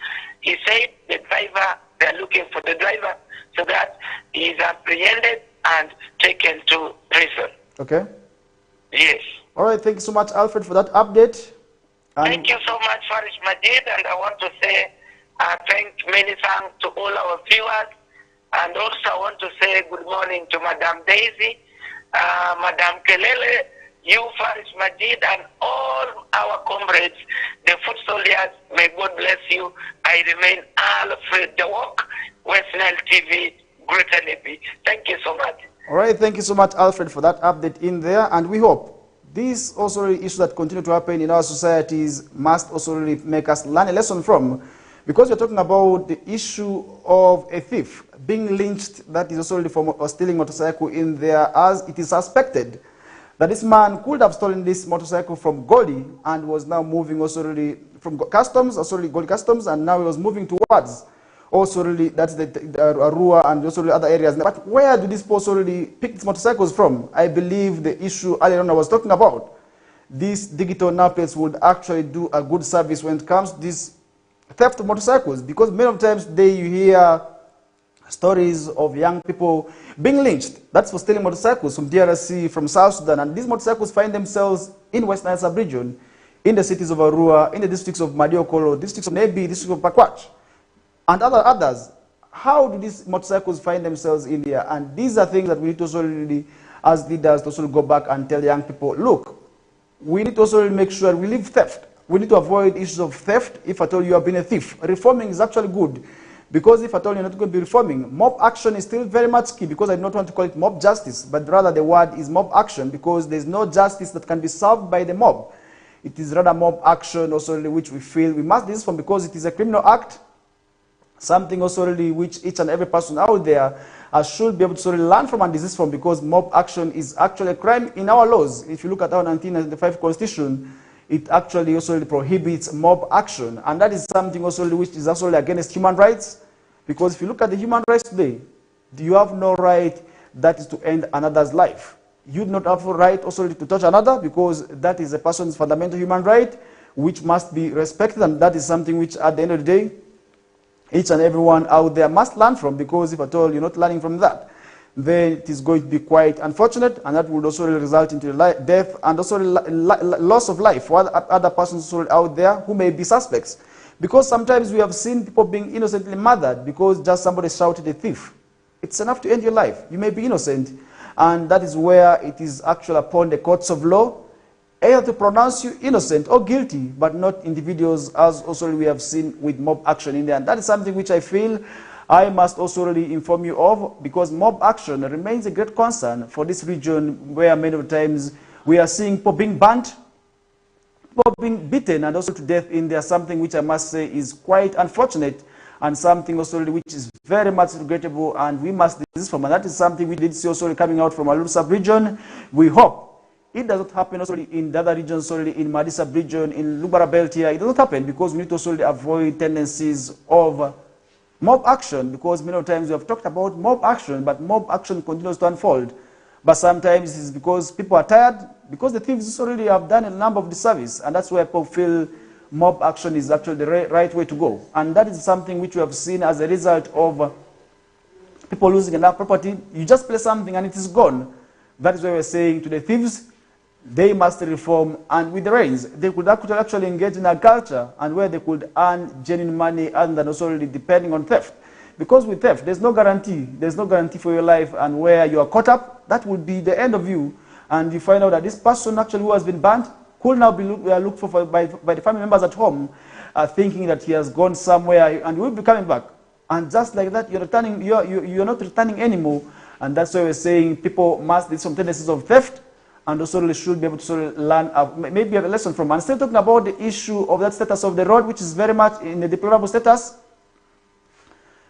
He said the driver, they're looking for the driver so that he is apprehended and taken to prison. Okay. Yes. All right, thank you so much, Alfred, for that update. And thank you so much, Farish Majid, and I want to say many thanks to all our viewers, and also I want to say good morning to Madam Daisy, Madam Kelele, you, Farish Majid, and all our comrades, the foot soldiers. May God bless you. I remain Alfred the Walk, West Nile TV, Greater Nebi. Thank you so much. all right, thank you so much, Alfred, for that update in there, and we hope these also really issues that continue to happen in our societies must also really make us learn a lesson from, because we're talking about the issue of a thief being lynched that is also really for stealing motorcycle in there, as it is suspected that this man could have stolen this motorcycle from Goli and was now moving also really from customs, also really Goli customs, and now he was moving towards also really that's the Arua and also really other areas. But where do these people also really pick these motorcycles from? I believe the issue earlier on I was talking about, these digital number plates would actually do a good service when it comes to this theft of motorcycles, because many of times today you hear stories of young people being lynched. That's for stealing motorcycles from DRC, from South Sudan, and these motorcycles find themselves in West Nile sub-region, in the cities of Arua, in the districts of Madiokolo, districts of Nebi, districts of Pakwach, and others. How do these motorcycles find themselves in here? And these are things that we need to also really, as leaders, to also go back and tell young people, look, we need to also really make sure we leave theft. We need to avoid issues of theft. If at all you have been a thief, reforming is actually good. Because if at all you're not going to be reforming, mob action is still very much key, because I do not want to call it mob justice, but rather the word is mob action, because there's no justice that can be solved by the mob. It is rather mob action also really which we feel we must desist from, because it is a criminal act, something also really which each and every person out there should be able to really learn from and desist from, because mob action is actually a crime in our laws. If you look at our 1995 Constitution, it actually also really prohibits mob action, and that is something also really which is also really against human rights, Because if you look at the human rights today, you have no right that is to end another's life. You do not have a right also to touch another, because that is a person's fundamental human right, which must be respected, and that is something which at the end of the day, each and everyone out there must learn from, because if at all you're not learning from that, then it is going to be quite unfortunate, and that would also result into death and also loss of life for other persons out there who may be suspects. Because sometimes we have seen people being innocently murdered because just somebody shouted a thief. It's enough to end your life. You may be innocent, and that is where it is actually upon the courts of law either to pronounce you innocent or guilty, but not individuals, as also we have seen with mob action in there. And that is something which I feel I must also really inform you of, because mob action remains a great concern for this region, where many times we are seeing people being burnt, people being beaten, and also to death in there, something which I must say is quite unfortunate, and something also really which is very much regrettable, and we must desist from. And that is something we did see also coming out from Alur sub-region. We hope it does not happen also in the other regions, also in Madi sub-region, in Lubara belt here. It does not happen, because we need to also avoid tendencies of mob action, because many times we have talked about mob action, but mob action continues to unfold. But sometimes it's because people are tired, because the thieves already have done a number of disservice, and that's where people feel mob action is actually the right way to go. And that is something which we have seen as a result of people losing enough property. You just play something and it is gone. That is why we're saying to the thieves, they must reform, and with the reins, they could actually engage in a culture and where they could earn genuine money other than also really depending on theft. Because with theft, there's no guarantee. There's no guarantee for your life, and where you are caught up, that would be the end of you. And you find out that this person actually who has been banned could now be looked for by the family members at home, thinking that he has gone somewhere and will be coming back. And just like that, you're not returning anymore. And that's why we're saying people must do some tendencies of theft, and also really should be able to sort of learn, maybe have a lesson from. And still talking about the issue of that status of the road, which is very much in a deplorable status.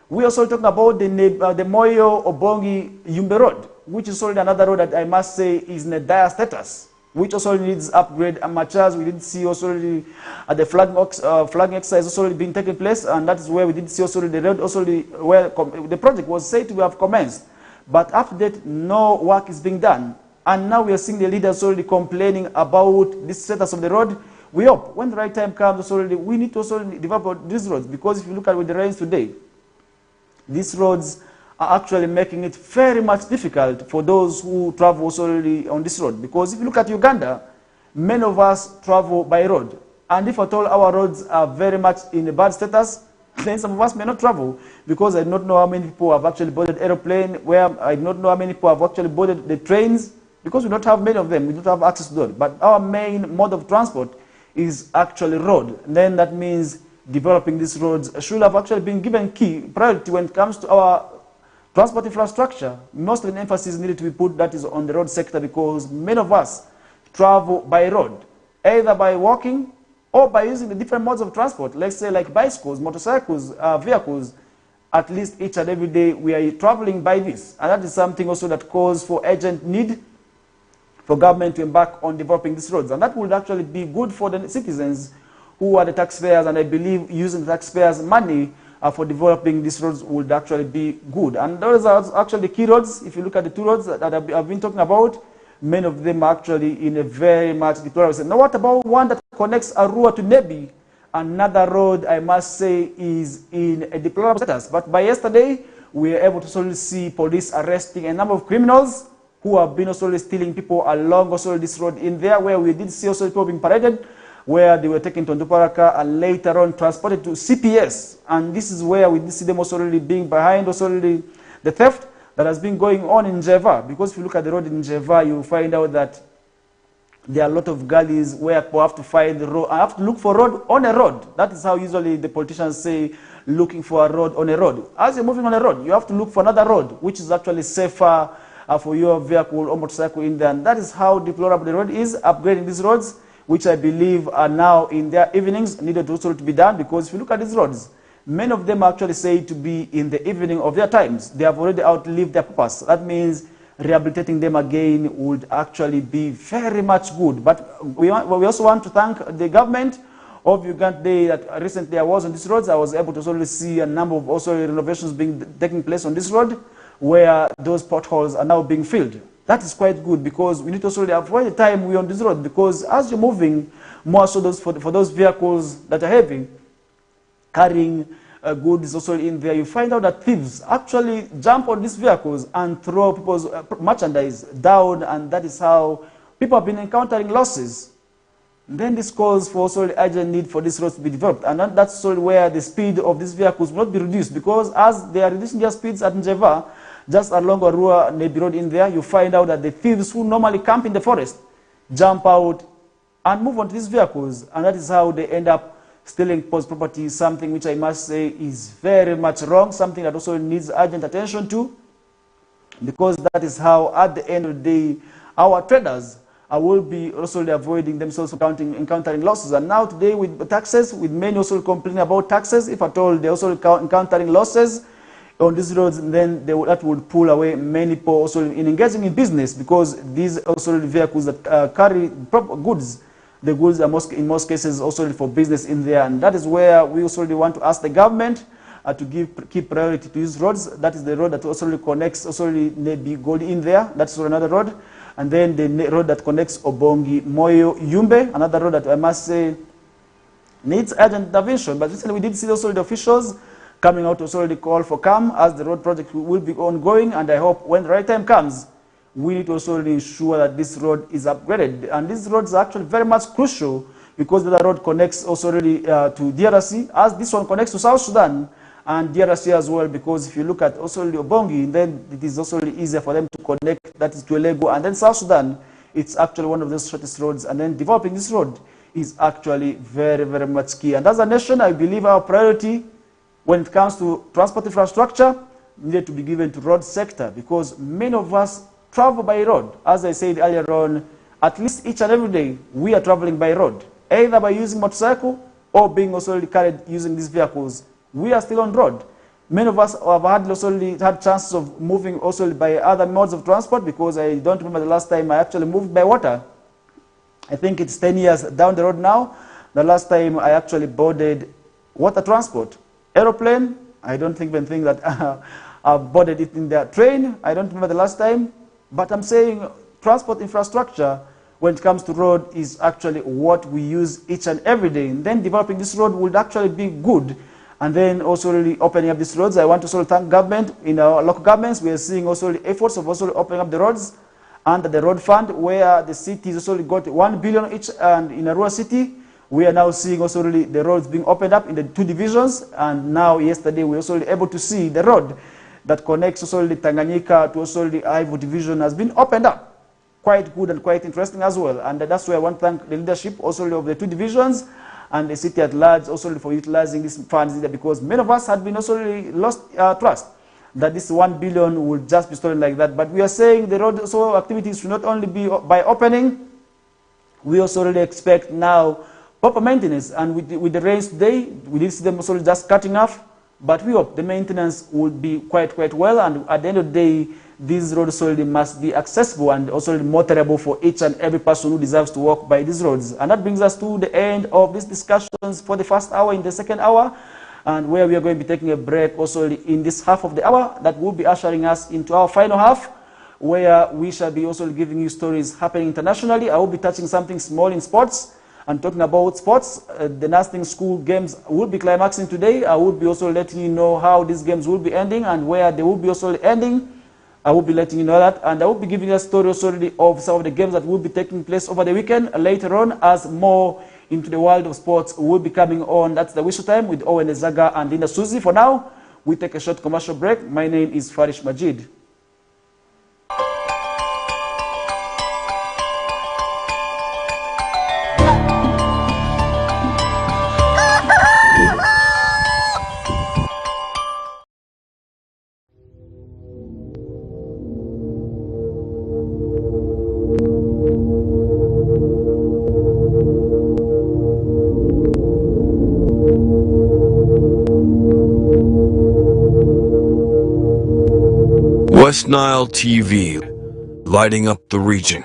We also talking about the Moyo Obongi Yumbe Road, which is already another road that I must say is in a dire status, which also needs upgrade. And much as we did see also already the flagging exercise also already being taken place, and that is where we did see also the road also where the project was said to have commenced, but after that no work is being done. And now we are seeing the leaders already complaining about this status of the road. We hope when the right time comes, already we need to also develop these roads, because if you look at with the rains today, these roads are actually making it very much difficult for those who travel also already on this road. Because if you look at Uganda, many of us travel by road, and if at all our roads are very much in a bad status, then some of us may not travel, because I do not know how many people have actually boarded aeroplane, where I do not know how many people have actually boarded the trains, because we don't have many of them, we don't have access to them. But our main mode of transport is actually road. And then that means developing these roads should have actually been given key priority when it comes to our transport infrastructure. Most of the emphasis needed to be put that is on the road sector, because many of us travel by road, either by walking or by using the different modes of transport. Let's say like bicycles, motorcycles, vehicles. At least each and every day we are traveling by this. And that is something also that calls for urgent need for government to embark on developing these roads. And that would actually be good for the citizens who are the taxpayers, and I believe using the taxpayers' money for developing these roads would actually be good. And those are actually key roads. If you look at the two roads that I've been talking about, many of them are actually in a very much deplorable state. Now what about one that connects Arua to Nebi? Another road, I must say, is in a deplorable status. But by yesterday, we were able to slowly see police arresting a number of criminals who have been also stealing people along also this road in there, where we did see also people being paraded, where they were taken to Nduparaka and later on transported to CPS. And this is where we did see them also really being behind also really the theft that has been going on in Jeva. Because if you look at the road in Jeva, you find out that there are a lot of gullies where people have to find the road, have to look for road on a road. That is how usually the politicians say, looking for a road on a road. As you're moving on a road, you have to look for another road, which is actually safer for your vehicle or motorcycle in there. And that is how deplorable the road is. Upgrading these roads, which I believe are now in their evenings, needed also to be done, because if you look at these roads, many of them actually say to be in the evening of their times. They have already outlived their purpose. That means rehabilitating them again would actually be very much good. But we also want to thank the government of Uganda Day that recently I was on these roads, I was able to also see a number of also renovations taking place on this road, where those potholes are now being filled. That is quite good, because we need to also avoid the time we're on this road, because as you're moving, more so for those vehicles that are heavy, carrying goods also in there, you find out that thieves actually jump on these vehicles and throw people's merchandise down, and that is how people have been encountering losses. Then this calls for also the urgent need for these roads to be developed, and that's also where the speed of these vehicles will not be reduced, because as they are reducing their speeds at Njeva, just along Arua Nebi Road in there, you find out that the thieves who normally camp in the forest jump out and move on to these vehicles, and that is how they end up stealing people's property, something which I must say is very much wrong, something that also needs urgent attention to, because that is how, at the end of the day, our traders will be also avoiding themselves encountering losses. And now today with taxes, with many also complaining about taxes, if at all they're also encountering losses on these roads, then that would pull away many people also in engaging in business, because these also vehicles that carry goods, the goods are in most cases also for business in there. And that is where we also want to ask the government to keep priority to these roads. That is the road that also connects also Nebi Gold in there. That's another road. And then the road that connects Obongi, Moyo, Yumbe, another road that I must say needs urgent intervention. But recently we did see also the officials coming out to also the call for calm, as the road project will be ongoing, and I hope when the right time comes, we need to also ensure that this road is upgraded. And these roads are actually very much crucial, because the road connects also really to DRC, as this one connects to South Sudan and DRC as well, because if you look at also the Obongi, then it is also really easier for them to connect, that is to Elego, and then South Sudan, it's actually one of the shortest roads, and then developing this road is actually very, very much key. And as a nation, I believe our priority when it comes to transport infrastructure needed to be given to road sector, because many of us travel by road. As I said earlier on, at least each and every day, we are traveling by road, either by using motorcycle or being also carried using these vehicles. We are still on road. Many of us have had chances of moving also by other modes of transport, because I don't remember the last time I actually moved by water. I think it's 10 years down the road now. The last time I actually boarded water transport. Aeroplane, I don't even think that I've boarded it in the train. I don't remember the last time. But I'm saying transport infrastructure, when it comes to road, is actually what we use each and every day. And then developing this road would actually be good. And then also really opening up these roads. I want to sort of thank government. In our local governments, we are seeing also the efforts of also opening up the roads under the road fund, where the cities also got 1 billion each, and in Arua City, we are now seeing also really the roads being opened up in the 2 divisions. And now yesterday, we were also able to see the road that connects also the Tanganyika to also the Ivo division has been opened up. Quite good and quite interesting as well. And that's why I want to thank the leadership also of the 2 divisions and the city at large also for utilizing these funds, because many of us had been also really lost trust that this 1 billion will just be stolen like that. But we are saying the road also activities should not only be by opening, we also really expect now proper maintenance. And with the rains today, we did see them also just cutting off, but we hope the maintenance will be quite well, and at the end of the day, these roads solely must be accessible and also motorable for each and every person who deserves to walk by these roads. And that brings us to the end of these discussions for the first hour. In the second hour, and where we are going to be taking a break also in this half of the hour, that will be ushering us into our final half, where we shall be also giving you stories happening internationally. I will be touching something small in sports and talking about sports. The nursing school games will be climaxing today. I will be also letting you know how these games will be ending and where they will be also ending. I will be letting you know that, and I will be giving you a story also of some of the games that will be taking place over the weekend later on, as more into the world of sports will be coming on. That's the Whistle Time with Owen Ezaga and Linda Suzy. For now, we take a short commercial break. My name is Farish Majid. West Nile TV, lighting up the region.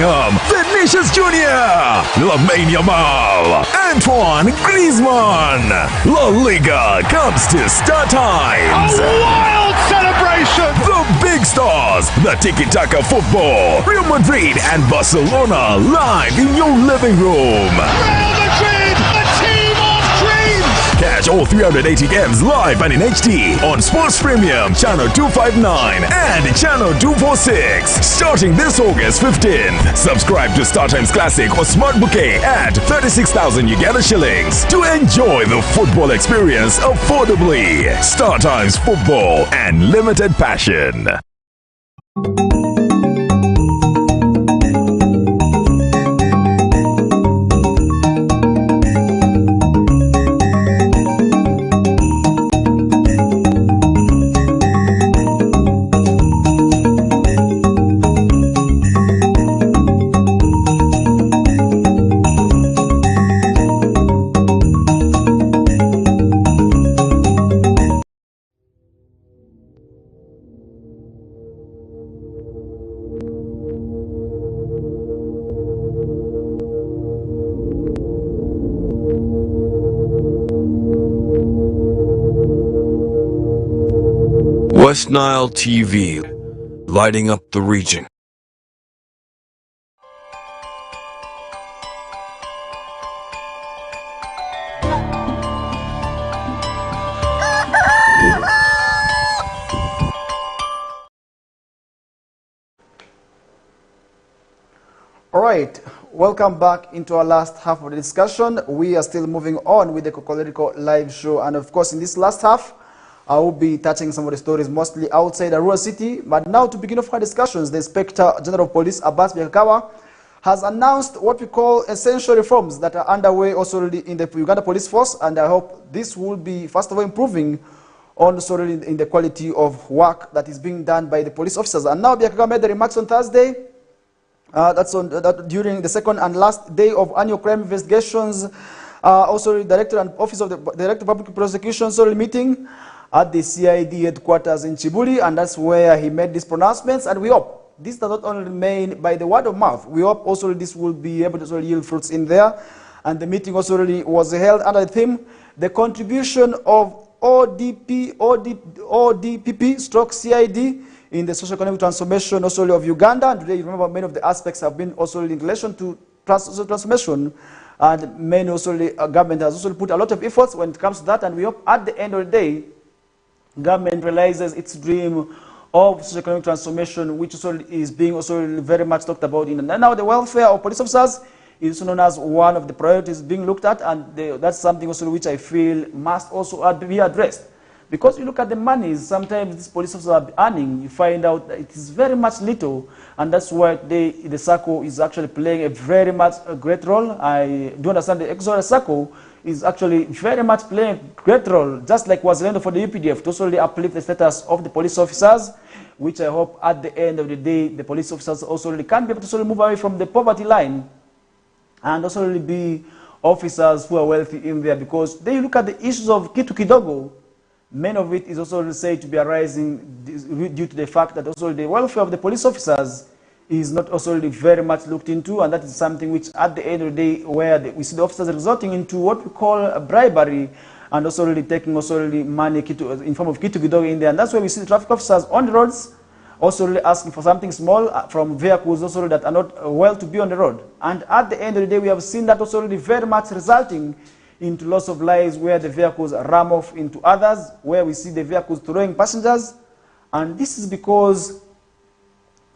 Bellingham, Vinicius Jr., Lamine Yamal, Antoine Griezmann. La Liga comes to Star Times. A wild celebration! The big stars, the tiki-taka football, Real Madrid and Barcelona live in your living room. Real Madrid, a team of dreams! Catch all 380 games live and in HD on Sports Premium, Channel 259 and Channel 246. Starting this August 15th. Subscribe to StarTimes Classic or Smart Bouquet at 36,000 Uganda shillings to enjoy the football experience affordably. StarTimes Football and Limited Passion. West Nile TV, lighting up the region. All right, welcome back into our last half of the discussion. We are still moving on with the KOKOLIRIKO live show, and of course in this last half I will be touching some of the stories mostly outside Arua City. But now, to begin off our discussions, the Inspector General of Police, Abbas Byakawa, has announced what we call essential reforms that are underway also in the Uganda Police Force, and I hope this will be, first of all, improving also in the quality of work that is being done by the police officers. And now Byakawa made the remarks on Thursday. During the second and last day of annual crime investigations, also the Director and Office of the Director of Public Prosecution meeting at the CID headquarters in Chibuli, and that's where he made these pronouncements. And we hope this does not only remain by the word of mouth. We hope also this will be able to yield fruits in there. And the meeting also really was held under the theme, the contribution of ODPP/CID in the socio-economic transformation also of Uganda. And today, you remember, many of the aspects have been also in relation to social transformation, and many also the government has also put a lot of efforts when it comes to that. And we hope at the end of the day, government realizes its dream of socio-economic transformation, which also is being also very much talked about. And now the welfare of police officers is known as one of the priorities being looked at, and that's something also which I feel must also be addressed. Because you look at the monies sometimes these police officers are earning, you find out that it is very much little, and that's why the SACCO is actually playing a very much a great role. I do understand the Exodus SACCO is actually very much playing a great role, just like was Lendo for the UPDF, to also uplift the status of the police officers, which I hope at the end of the day, the police officers also can be able to move away from the poverty line and also be officers who are wealthy in there. Because they look at the issues of Kitu Kidogo, many of it is also said to be arising due to the fact that also the welfare of the police officers is not also really very much looked into, and that is something which at the end of the day where we see the officers resorting into what we call a bribery, and also really taking also really money in form of Kitu Kidogo in there. And that's why we see the traffic officers on the roads also really asking for something small from vehicles also that are not well to be on the road. And at the end of the day, we have seen that also really very much resulting into loss of lives where the vehicles ram off into others, where we see the vehicles throwing passengers. And this is because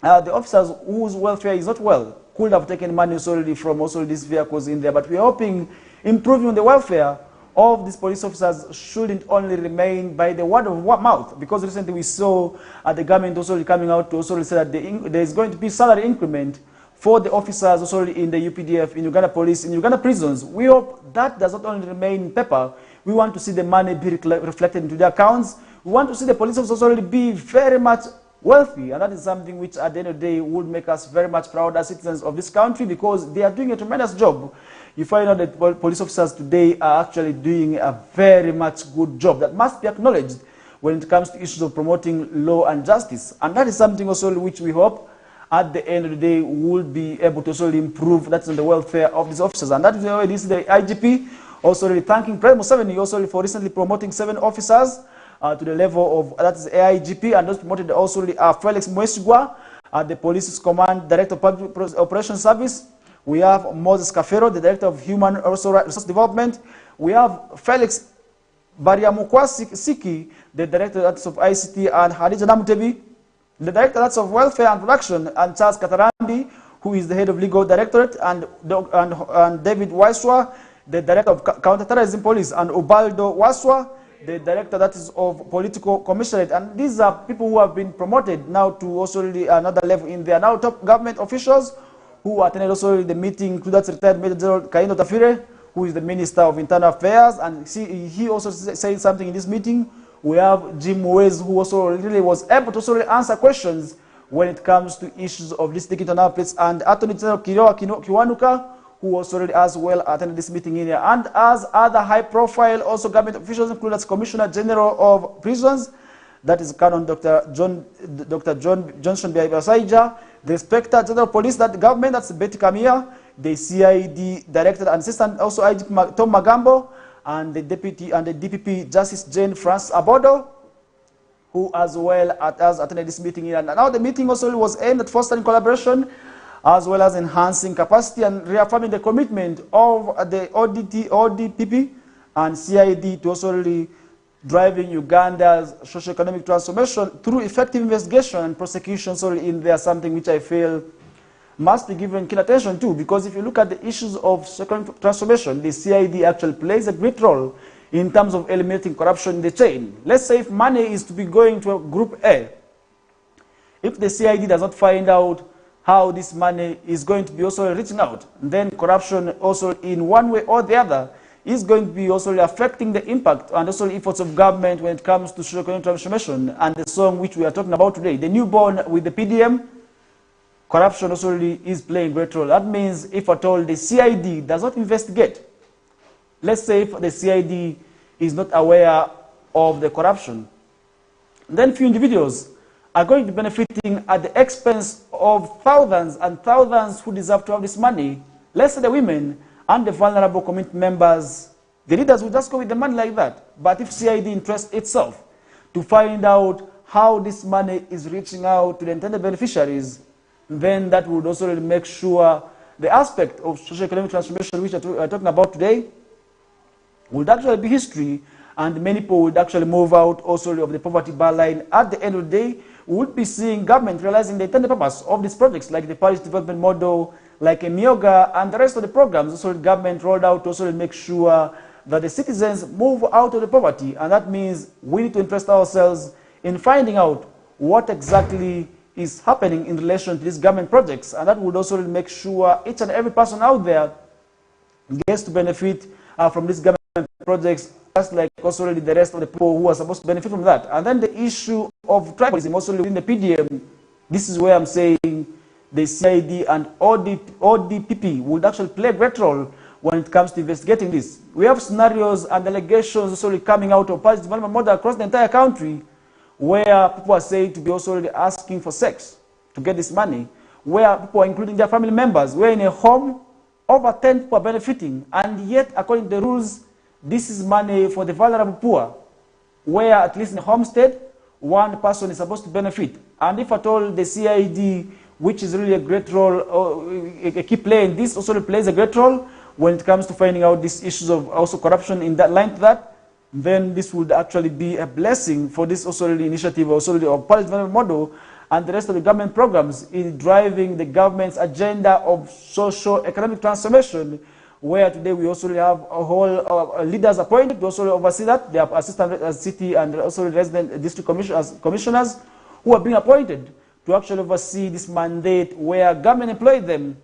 the officers whose welfare is not well could have taken money solely from also these vehicles in there. But we're hoping improving the welfare of these police officers shouldn't only remain by the word of mouth, because recently we saw the government also coming out to also say that there is going to be salary increment for the officers also in the UPDF, in Uganda Police, in Uganda prisons. We hope that does not only remain in paper. We want to see the money be reflected into their accounts. We want to see the police officers also be very much wealthy, and that is something which at the end of the day would make us very much proud as citizens of this country, because they are doing a tremendous job. You find out that police officers today are actually doing a very much good job that must be acknowledged when it comes to issues of promoting law and justice. And that is something also which we hope at the end of the day, would be able to also improve that's the welfare of these officers. And that is why this is the IGP also really thanking President Museveni also for recently promoting 7 officers to the level of, that is AIGP, and those promoted also Felix Mwesigwa, the Police Command Director of Public Operations Service. We have Moses Kafero, the Director of Human Resource Development. We have Felix Bariamukwasiki, the Director of ICT, and Hadija Namutebi, the Director of Welfare and Production, and Charles Katarandi, who is the Head of Legal Directorate, and David Waiswa, the Director of Counterterrorism Police, and Ubaldo Waswa, the Director that is of Political Commissionerate. And these are people who have been promoted now to also another level in there. Now top government officials who attended also the meeting, including retired Major General Kaindo Tafire, who is the Minister of Internal Affairs, and he also said something in this meeting. We have Jim Mwezi, who also really was able to also answer questions when it comes to issues of this taking to another place, and Attorney General Kiwanuka, who also already as well attended this meeting in here, and as other high-profile also government officials, including Commissioner General of Prisons, that is Canon Dr. Johnson Biasaija, the Inspector General of Police, that government, that's Betty Kamia, the CID Director and Assistant, also IGP Tom Magambo, and the Deputy and the DPP Justice Jane France Abodo, who as well as attended this meeting here. And now the meeting also was aimed at fostering collaboration, as well as enhancing capacity and reaffirming the commitment of the ODPP and CID to also really driving Uganda's socio-economic transformation through effective investigation and prosecution. So in there, something which I feel must be given keen attention to, because if you look at the issues of socio-economic transformation, the CID actually plays a great role in terms of eliminating corruption in the chain. Let's say if money is to be going to a Group A, if the CID does not find out how this money is going to be also reaching out, then corruption also in one way or the other is going to be also affecting the impact and also the efforts of government when it comes to socio-economic transformation. And the song which we are talking about today, the newborn with the PDM, corruption also really is playing a great role. That means if at all the CID does not investigate, let's say if the CID is not aware of the corruption, then few individuals are going to be benefiting at the expense of thousands and thousands who deserve to have this money. Let's say the women and the vulnerable community members, the leaders will just go with the money like that. But if CID interests itself to find out how this money is reaching out to the intended beneficiaries, then that would also really make sure the aspect of socio-economic transformation which we are talking about today would actually be history, and many people would actually move out also of the poverty bar line. At the end of the day, we would be seeing government realizing the intended purpose of these projects, like the Parish Development Model, like a Myoga, and the rest of the programs also the government rolled out to also make sure that the citizens move out of the poverty. And that means we need to interest ourselves in finding out what exactly is happening in relation to these government projects, and that would also make sure each and every person out there gets to benefit from these government projects, just like also the rest of the people who are supposed to benefit from that. And then the issue of tribalism also within the PDM, this is where I'm saying the CID and ODPP would actually play a great role when it comes to investigating this. We have scenarios and allegations also coming out of Parish Development Model across the entire country, where people are saying to be also asking for sex to get this money, where people are including their family members, where in a home, over 10 people are benefiting, and yet, according to the rules, this is money for the vulnerable poor, where at least in a homestead, one person is supposed to benefit. And if at all the CID, which is really a great role, a key player in this, also plays a great role when it comes to finding out these issues of also corruption in that line to that, then this would actually be a blessing for this also initiative, also the Parish Development Model, and the rest of the government programs in driving the government's agenda of socio-economic transformation, where today we also have a whole leaders appointed to also oversee that. They have assistant city and also resident district commissioners who are being appointed to actually oversee this mandate where government employed them.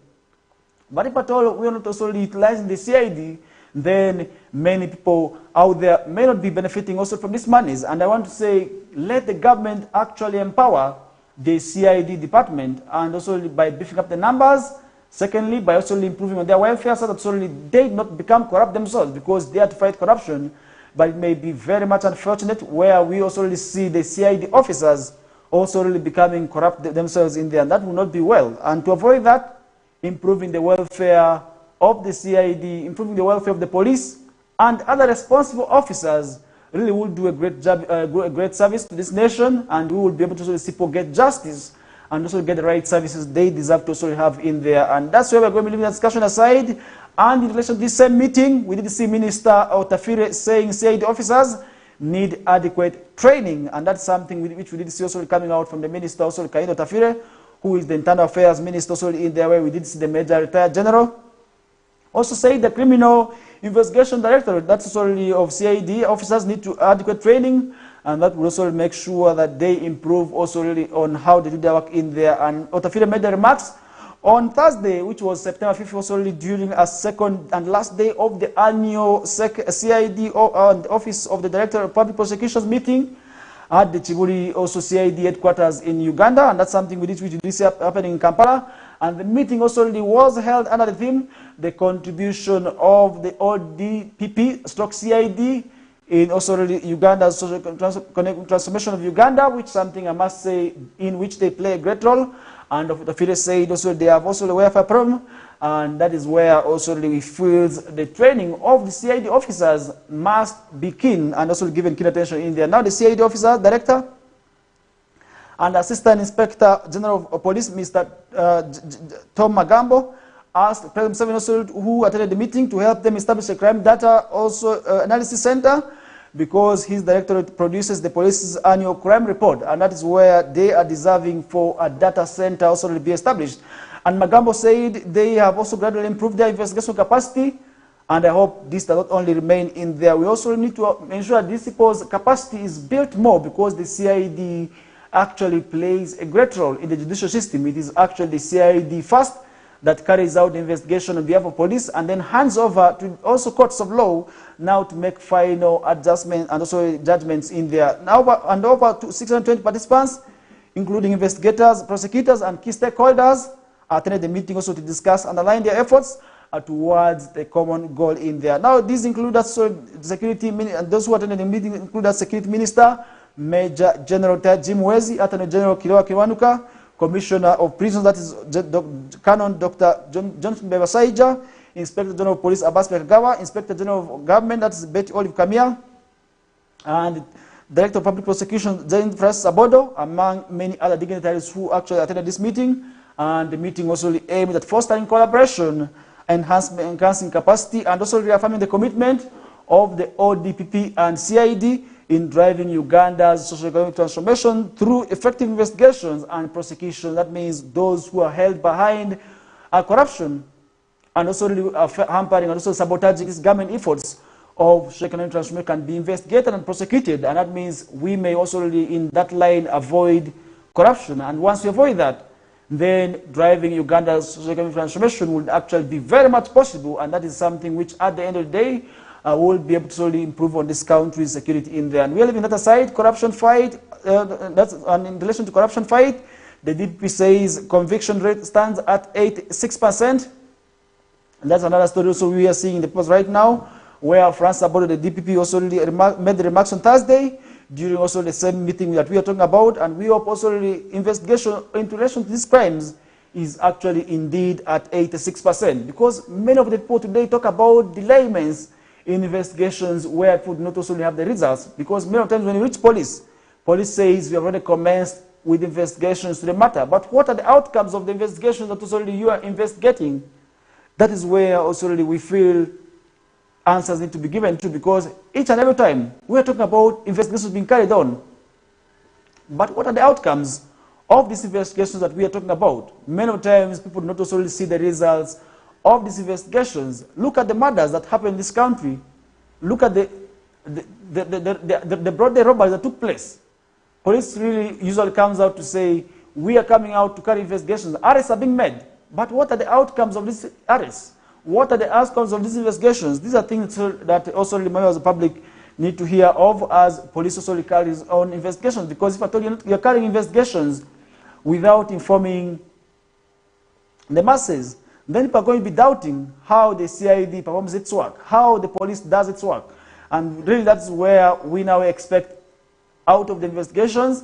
But if at all we are not also utilizing the CID, then many people out there may not be benefiting also from these monies. And I want to say, let the government actually empower the CID department, and also by beefing up the numbers. Secondly, by also improving on their welfare so that they not become corrupt themselves, because they are to fight corruption. But it may be very much unfortunate where we also see the CID officers also really becoming corrupt themselves in there, and that will not be well. And to avoid that, improving the welfare of the CID, improving the welfare of the police, and other responsible officers really will do a great job, a great service to this nation, and we will be able to see people get justice and also get the right services they deserve to also have in there. And that's where we're going to leave the discussion aside. And in relation to this same meeting, we did see Minister Otafire saying CID officers need adequate training, and that's something which we did see also coming out from the Minister, also Kaino Otafire, who is the Internal Affairs Minister, also in there, where we did see the Major Retired General also say the Criminal Investigation Directorate, that's solely of CID officers, need to adequate training, and that will also make sure that they improve also really on how they do their work in there. And Otafire made the remarks on Thursday, which was September 5th, also really during a second and last day of the annual CID Office of the Director of Public Prosecutions meeting at the Chibuli also CID headquarters in Uganda, and that's something which is happening in Kampala. And the meeting also really was held under the theme, the contribution of the ODPP stroke CID in also really Uganda's social transformation of Uganda, which something I must say in which they play a great role. And the FIDE said also they have also the welfare problem, and that is where also we feel the training of the CID officers must be keen and also given keen attention in there. Now the CID officer director and Assistant Inspector General of Police, Mr. Tom Magambo, asked President Museveni also, who attended the meeting, to help them establish a crime data also analysis center, because his directorate produces the police's annual crime report, and that is where they are deserving for a data center also to be established. And Magambo said they have also gradually improved their investigation capacity, and I hope this does not only remain in there. We also need to ensure these people's capacity is built more, because the CID actually plays a great role in the judicial system. It is actually the CID first that carries out the investigation on behalf of police and then hands over to also courts of law now to make final adjustments and also judgments in there. Now, and over to 620 participants, including investigators, prosecutors, and key stakeholders, attended the meeting also to discuss and align their efforts towards the common goal in there. Now, these include also security, and those who attended the meeting include the Security Minister, Major General Jim Wezi, Attorney General Kiloa Kiwanuka, Commissioner of Prisons, that is Canon Dr. Johnson Bebasaija, Inspector General of Police Abbas Bekagawa, Inspector General of Government, that is Betty Olive Kamia, and Director of Public Prosecution, Jane Francis Abodo, among many other dignitaries who actually attended this meeting. And the meeting also aimed at fostering collaboration, enhancing capacity, and also reaffirming the commitment of the ODPP and CID in driving Uganda's socio-economic transformation through effective investigations and prosecution. That means those who are held behind corruption and also hampering and also sabotaging these government efforts of socio-economic transformation can be investigated and prosecuted. And that means we may also really in that line avoid corruption. And once we avoid that, then driving Uganda's socio-economic transformation will actually be very much possible. And that is something which at the end of the day, will be able to slowly improve on this country's security in there. And we are leaving that aside, corruption fight, and in relation to corruption fight, the DPP says conviction rate stands at 86%. And that's another story also we are seeing in the post right now, where France about the DPP also made the remarks on Thursday, during also the same meeting that we are talking about, and we hope also the investigation in relation to these crimes is actually indeed at 86%, because many of the people today talk about delayments in investigations where it would not also have the results, because many times when you reach police says we have already commenced with investigations to the matter, but what are the outcomes of the investigations that also you are investigating? That is where also we feel answers need to be given to, because each and every time we are talking about investigations being carried on, but what are the outcomes of these investigations that we are talking about? Many times people do not also see the results of these investigations. Look at the murders that happened in this country. Look at the broad day robberies that took place. Police really usually comes out to say, we are coming out to carry investigations. Arrests are being made. But what are the outcomes of these arrests? What are the outcomes of these investigations? These are things that also members of the public need to hear of as police also carries on investigations. Because if I told you you're carrying investigations without informing the masses, then people are going to be doubting how the CID performs its work, how the police does its work. And really that's where we now expect out of the investigations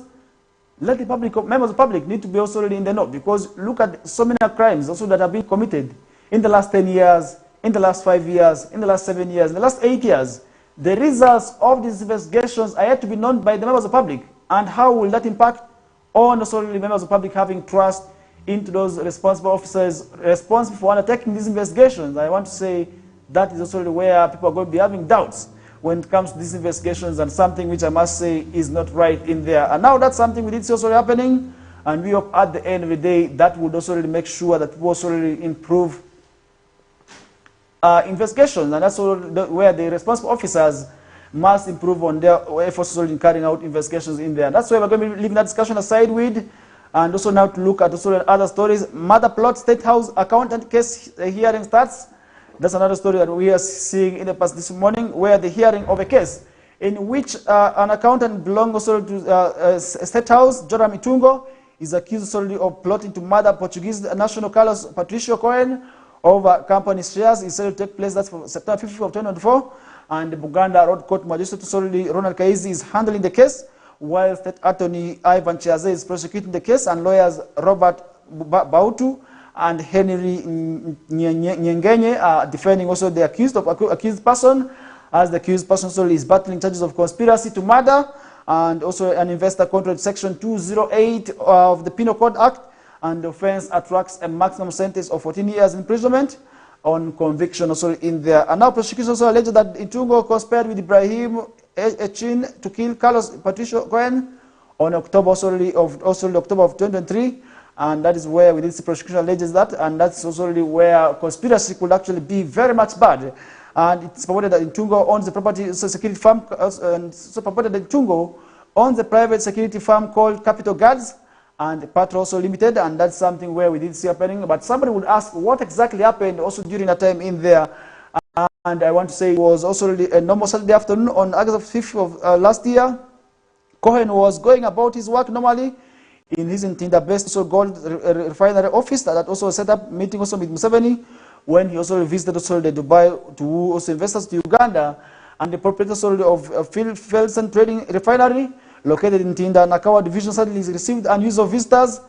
let the public, members of the public need to be also in the know, because look at so many crimes also that have been committed in the last 10 years, in the last 5 years, in the last 7 years, in the last 8 years. The results of these investigations are yet to be known by the members of the public. And how will that impact on also the members of the public having trust into those responsible officers responsible for undertaking these investigations? I want to say that is also where people are going to be having doubts when it comes to these investigations, and something which I must say is not right in there. And now that's something we did see also happening, and we hope at the end of the day that would also really make sure that people also really improve investigations, and that's where the responsible officers must improve on their efforts in carrying out investigations in there. And that's why we're going to be leaving that discussion aside with, and also now to look at also other stories. Mother plot State House accountant case hearing starts. That's another story that we are seeing in the past this morning, where the hearing of a case in which an accountant belonging also to State House, Joram Itungo, is accused solely of plotting to murder Portuguese national Carlos Patricio Cohen over company shares. Is said to take place, that's for September 5th of 2024, and the Buganda Road Court Magistrate solely Ronald Kaizi is handling the case, while State Attorney Ivan Chiaze is prosecuting the case, and lawyers Robert Bautu and Henry Nyengenye are defending also the accused person, as the accused person solely is battling charges of conspiracy to murder and also an investor contrary to Section 208 of the Penal Code Act, and the offense attracts a maximum sentence of 14 years imprisonment on conviction also in there. And now prosecution also alleged that Itungo conspired with Ibrahim Echin to kill Carlos Patricio Cohen on October of 2023, and that is where we did see prosecution alleges that, and that's also where conspiracy could actually be very much bad. And it's purported that Itungo owns the property security firm, and so purported that Itungo owns a private security firm called Capital Guards and Patro also Limited, and that's something where we did see happening. But somebody would ask what exactly happened also during that time in there. And I want to say it was also a normal Saturday afternoon on August 5th of last year. Cohen was going about his work normally in his Tinda-based gold refinery office that also set up meeting also with Museveni, when he also visited also the Dubai to also investors to Uganda, and the proprietor of Felsen Trading Refinery located in Tinda Nakawa Division suddenly received unused visitors.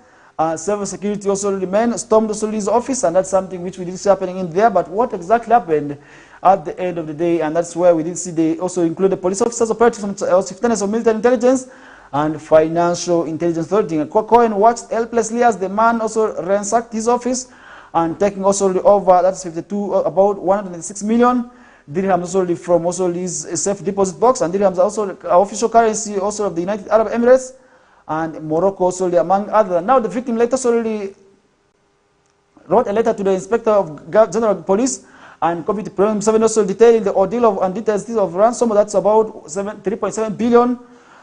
Civil security also remained, stormed also his office, and that's something which we did see happening in there. But what exactly happened at the end of the day, and that's where we did see they also include the police officers, operatives of military intelligence and financial intelligence authority. Cohen watched helplessly as the man also ransacked his office and taking also over, that's 52, about 106 million dirhams also from also his safe deposit box, and dirhams also official currency also of the United Arab Emirates and Morocco also among others. Now the victim later already wrote a letter to the Inspector of General Police and copied to President Museveni also detailing the ordeal of and details of ransom. That's about 3.7 billion,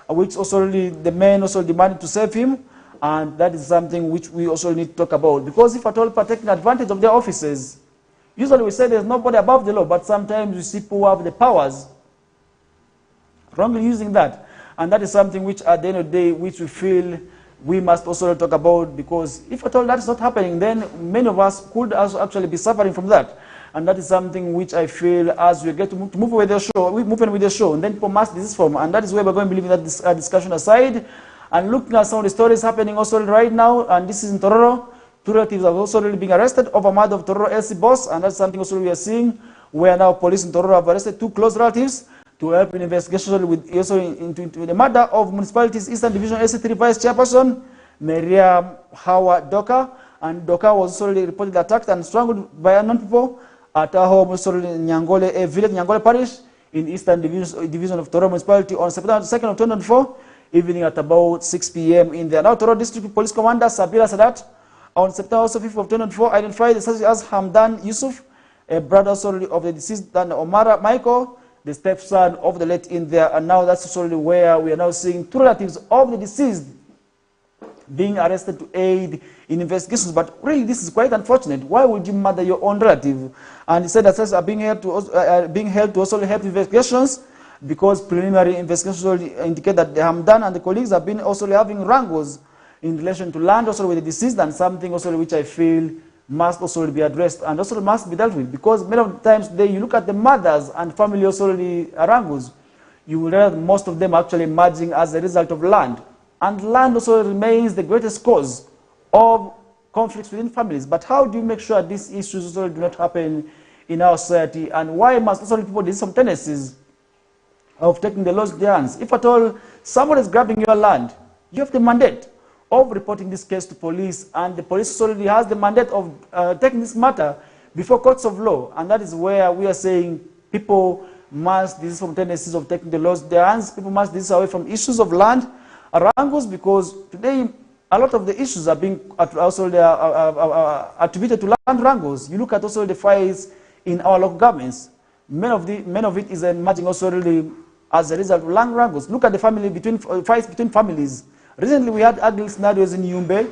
which also really the men also demanded to save him, and that is something which we also need to talk about, because if at all people are taking advantage of their offices, usually we say there's nobody above the law, but sometimes we see people who have the powers wrongly using that, and that is something which at the end of the day which we feel we must also talk about, because if at all that is not happening, then many of us could also actually be suffering from that. And that is something which I feel as we get to move with the show, we move on with the show, and then people must desist from, and that is where we're going to be leaving that discussion aside and looking at some of the stories happening also right now. And this is in Tororo. Two relatives are also really being arrested over murder of Tororo LC boss, and that's something also we are seeing where now police in Tororo have arrested two close relatives to help in investigation with also into the murder of municipality's Eastern Division LC3 Vice Chairperson Miriam Hawa Doka, and Doka was also reportedly attacked and strangled by unknown people at her home also in Nyangole, a village Nyangole Parish in Eastern Division of Tororo Municipality on September 2nd of 2024, evening at about 6 p.m. in there. Now Tororo District Police Commander Sabira Sadat on September 5th of 2024 identified the suspect as Hamdan Yusuf, a brother of the deceased, and Omara Michael, the stepson of the late in there. And now that's also where we are now seeing two relatives of the deceased being arrested to aid in investigations. But really, this is quite unfortunate. Why would you murder your own relative? And he said that are being held to also help investigations, because preliminary investigations indicate that the Hamdan and the colleagues have been also having wrangles in relation to land also with the deceased, and something also which I feel must also be addressed and also must be dealt with, because many of the times today you look at the mothers and family also wrangles, you will realize most of them actually emerging as a result of land. and land also remains the greatest cause of conflicts within families. But how do you make sure these issues also do not happen in our society? And why must also people do some tendencies of taking the laws in their hands? If at all somebody is grabbing your land, you have the mandate of reporting this case to police, and the police already has the mandate of taking this matter before courts of law. And that is where we are saying people must desist from tendencies of taking the laws in their hands. People must desist away from issues of land wrangles, because today a lot of the issues are being also attributed to land wrangles. You look at also the fights in our local governments. Many of it is emerging also really as a result of land wrangles. Look at the fights between families. Recently, we had ugly scenarios in Yumbe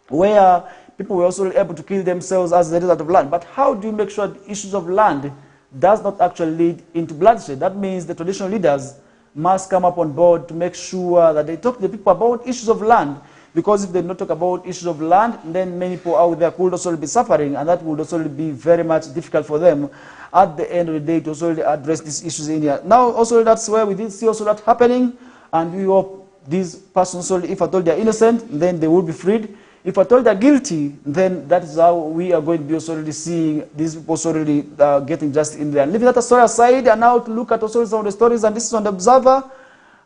where people were also able to kill themselves as a result of land. But how do you make sure the issues of land does not actually lead into bloodshed? That means the traditional leaders must come up on board to make sure that they talk to the people about issues of land. Because if they do not talk about issues of land, then many people out there could also be suffering, and that would also be very much difficult for them at the end of the day to also address these issues in here. Now, also that's where we did see also that happening, and we hope these persons, if at all they are innocent, then they will be freed. If at all they are guilty, then that is how we are going to be also already seeing these people also already getting justice in there. And leaving that story aside, and now to look at also some of the stories, and this is on the Observer,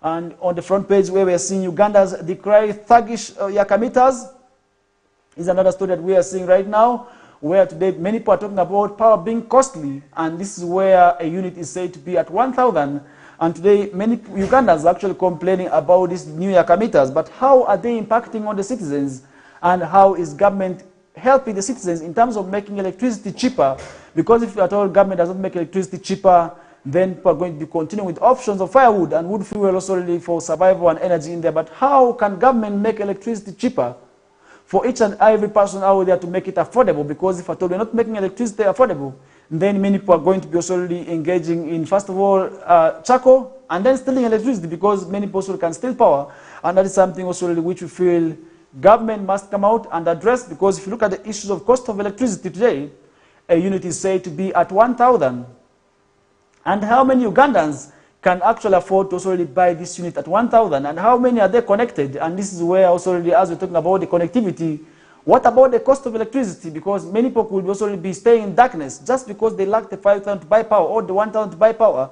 and on the front page where we are seeing Uganda's decry thuggish Yakamitas is another story that we are seeing right now, where today many people are talking about power being costly, and this is where a unit is said to be at 1,000. And today, many Ugandans are actually complaining about these new Yakamitas, but how are they impacting on the citizens? And how is government helping the citizens in terms of making electricity cheaper? Because if at all government does not make electricity cheaper, then people are going to be continuing with options of firewood and wood fuel also really for survival and energy in there. But how can government make electricity cheaper for each and every person out there to make it affordable? Because if at all we're not making electricity affordable, then many people are going to be also really engaging in, first of all, charcoal, and then stealing electricity, because many people also can steal power. And that is something also really which we feel government must come out and address, because if you look at the issues of cost of electricity today, a unit is said to be at 1,000. And how many Ugandans can actually afford to also really buy this unit at 1,000? And how many are they connected? And this is where also really, as we're talking about the connectivity, what about the cost of electricity? Because many people could also be staying in darkness just because they lack the 5,000 to buy power or the 1,000 to buy power.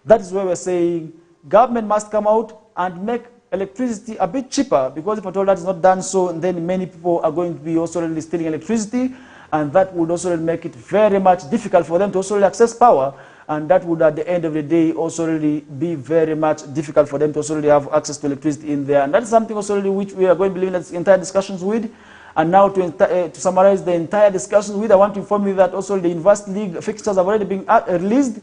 That is where we're saying government must come out and make electricity a bit cheaper, because if at all that is not done so, then many people are going to be also really stealing electricity, and that would also make it very much difficult for them to also really access power, and that would at the end of the day also really be very much difficult for them to also really have access to electricity in there. And that is something also really which we are going to be leaving the entire discussions with. And now to summarize the entire discussions with, I want to inform you that also the University League fixtures have already been released,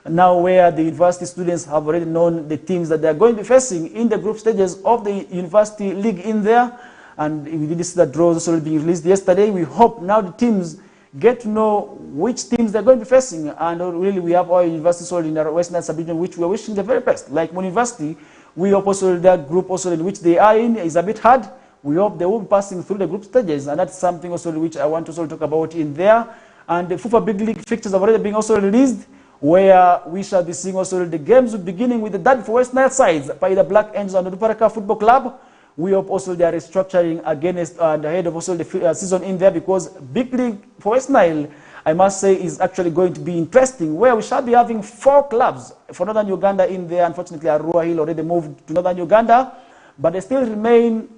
now where the university students have already known the teams that they are going to be facing in the group stages of the University League in there. And we did see that draws also being released yesterday. We hope now the teams get to know which teams they're going to be facing. And really we have our universities already in the Western sub-region, which we are wishing the very best. Like Mon University, we hope also that group also in which they are in is a bit hard. We hope they will be passing through the group stages, and that's something also which I want to also talk about in there. And the FIFA Big League fixtures have already been also released, where we shall be seeing also the games beginning with the derby for West Nile sides by the Black Angels and the Duparaka Football Club. We hope also they are restructuring against and ahead of also the season in there, because Big League for West Nile, I must say, is actually going to be interesting, where we shall be having 4 clubs for Northern Uganda in there. Unfortunately, Arua Hill already moved to Northern Uganda, but they still remain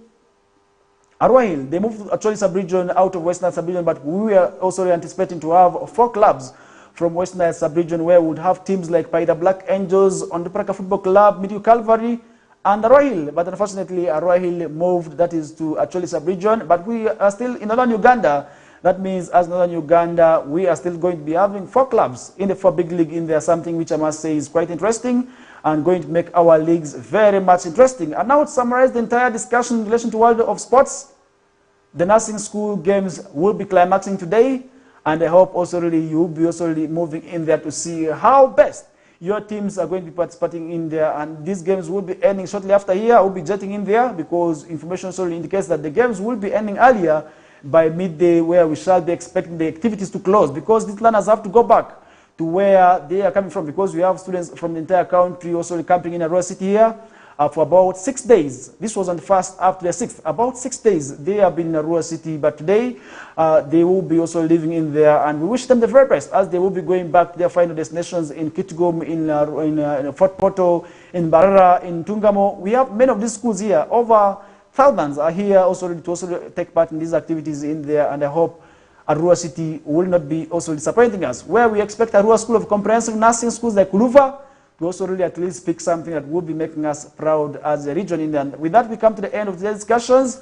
Arua Hill. They moved actually sub-region out of Western sub-region, but we are also anticipating to have 4 clubs from Western sub-region, where we would have teams like Paida Black Angels, on the Paraka Football Club, Midu Calvary, and Arua Hill. But unfortunately, Arua Hill moved, that is to actually sub-region, but we are still in Northern Uganda. That means as Northern Uganda, we are still going to be having 4 clubs in the 4 big league in there, something which I must say is quite interesting and going to make our leagues very much interesting. And now to summarize the entire discussion in relation to world of sports, the nursing school games will be climaxing today, and I hope also really you will be also really moving in there to see how best your teams are going to be participating in there. And these games will be ending shortly after here. I will be jetting in there because information also indicates that the games will be ending earlier by midday, where we shall be expecting the activities to close, because these learners have to go back to where they are coming from, because we have students from the entire country also camping in Arua City here. for about 6 days. This was on the 1st up to the 6th. About 6 days they have been in Arua City, but today they will be also living in there, and we wish them the very best as they will be going back to their final destinations in Kitgum, in Fort Portal, in Barara, in Tungamo. We have many of these schools here. Over thousands are here also to also take part in these activities in there, and I hope Arua City will not be also disappointing us. Where we expect Arua School of Comprehensive Nursing schools like Kuluva to also really at least pick something that will be making us proud as a region in there. And with that, we come to the end of today's discussions.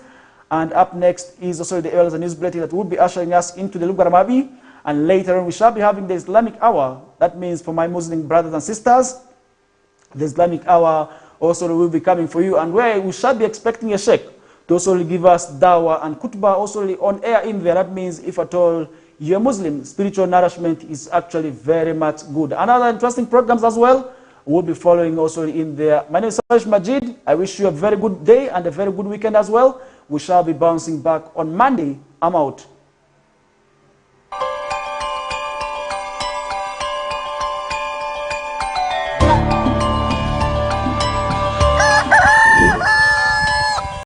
And up next is also the Elders and News Bulletin that will be ushering us into the Lugaramabi. And later on, we shall be having the Islamic Hour. That means for my Muslim brothers and sisters, the Islamic Hour also will be coming for you. And where we shall be expecting a sheikh to also give us dawah and khutbah also on air in there. That means if at all you're Muslim, spiritual nourishment is actually very much good. And other interesting programs as well will be following also in there. My name is Salish Majid. I wish you a very good day and a very good weekend as well. We shall be bouncing back on Monday. I'm out.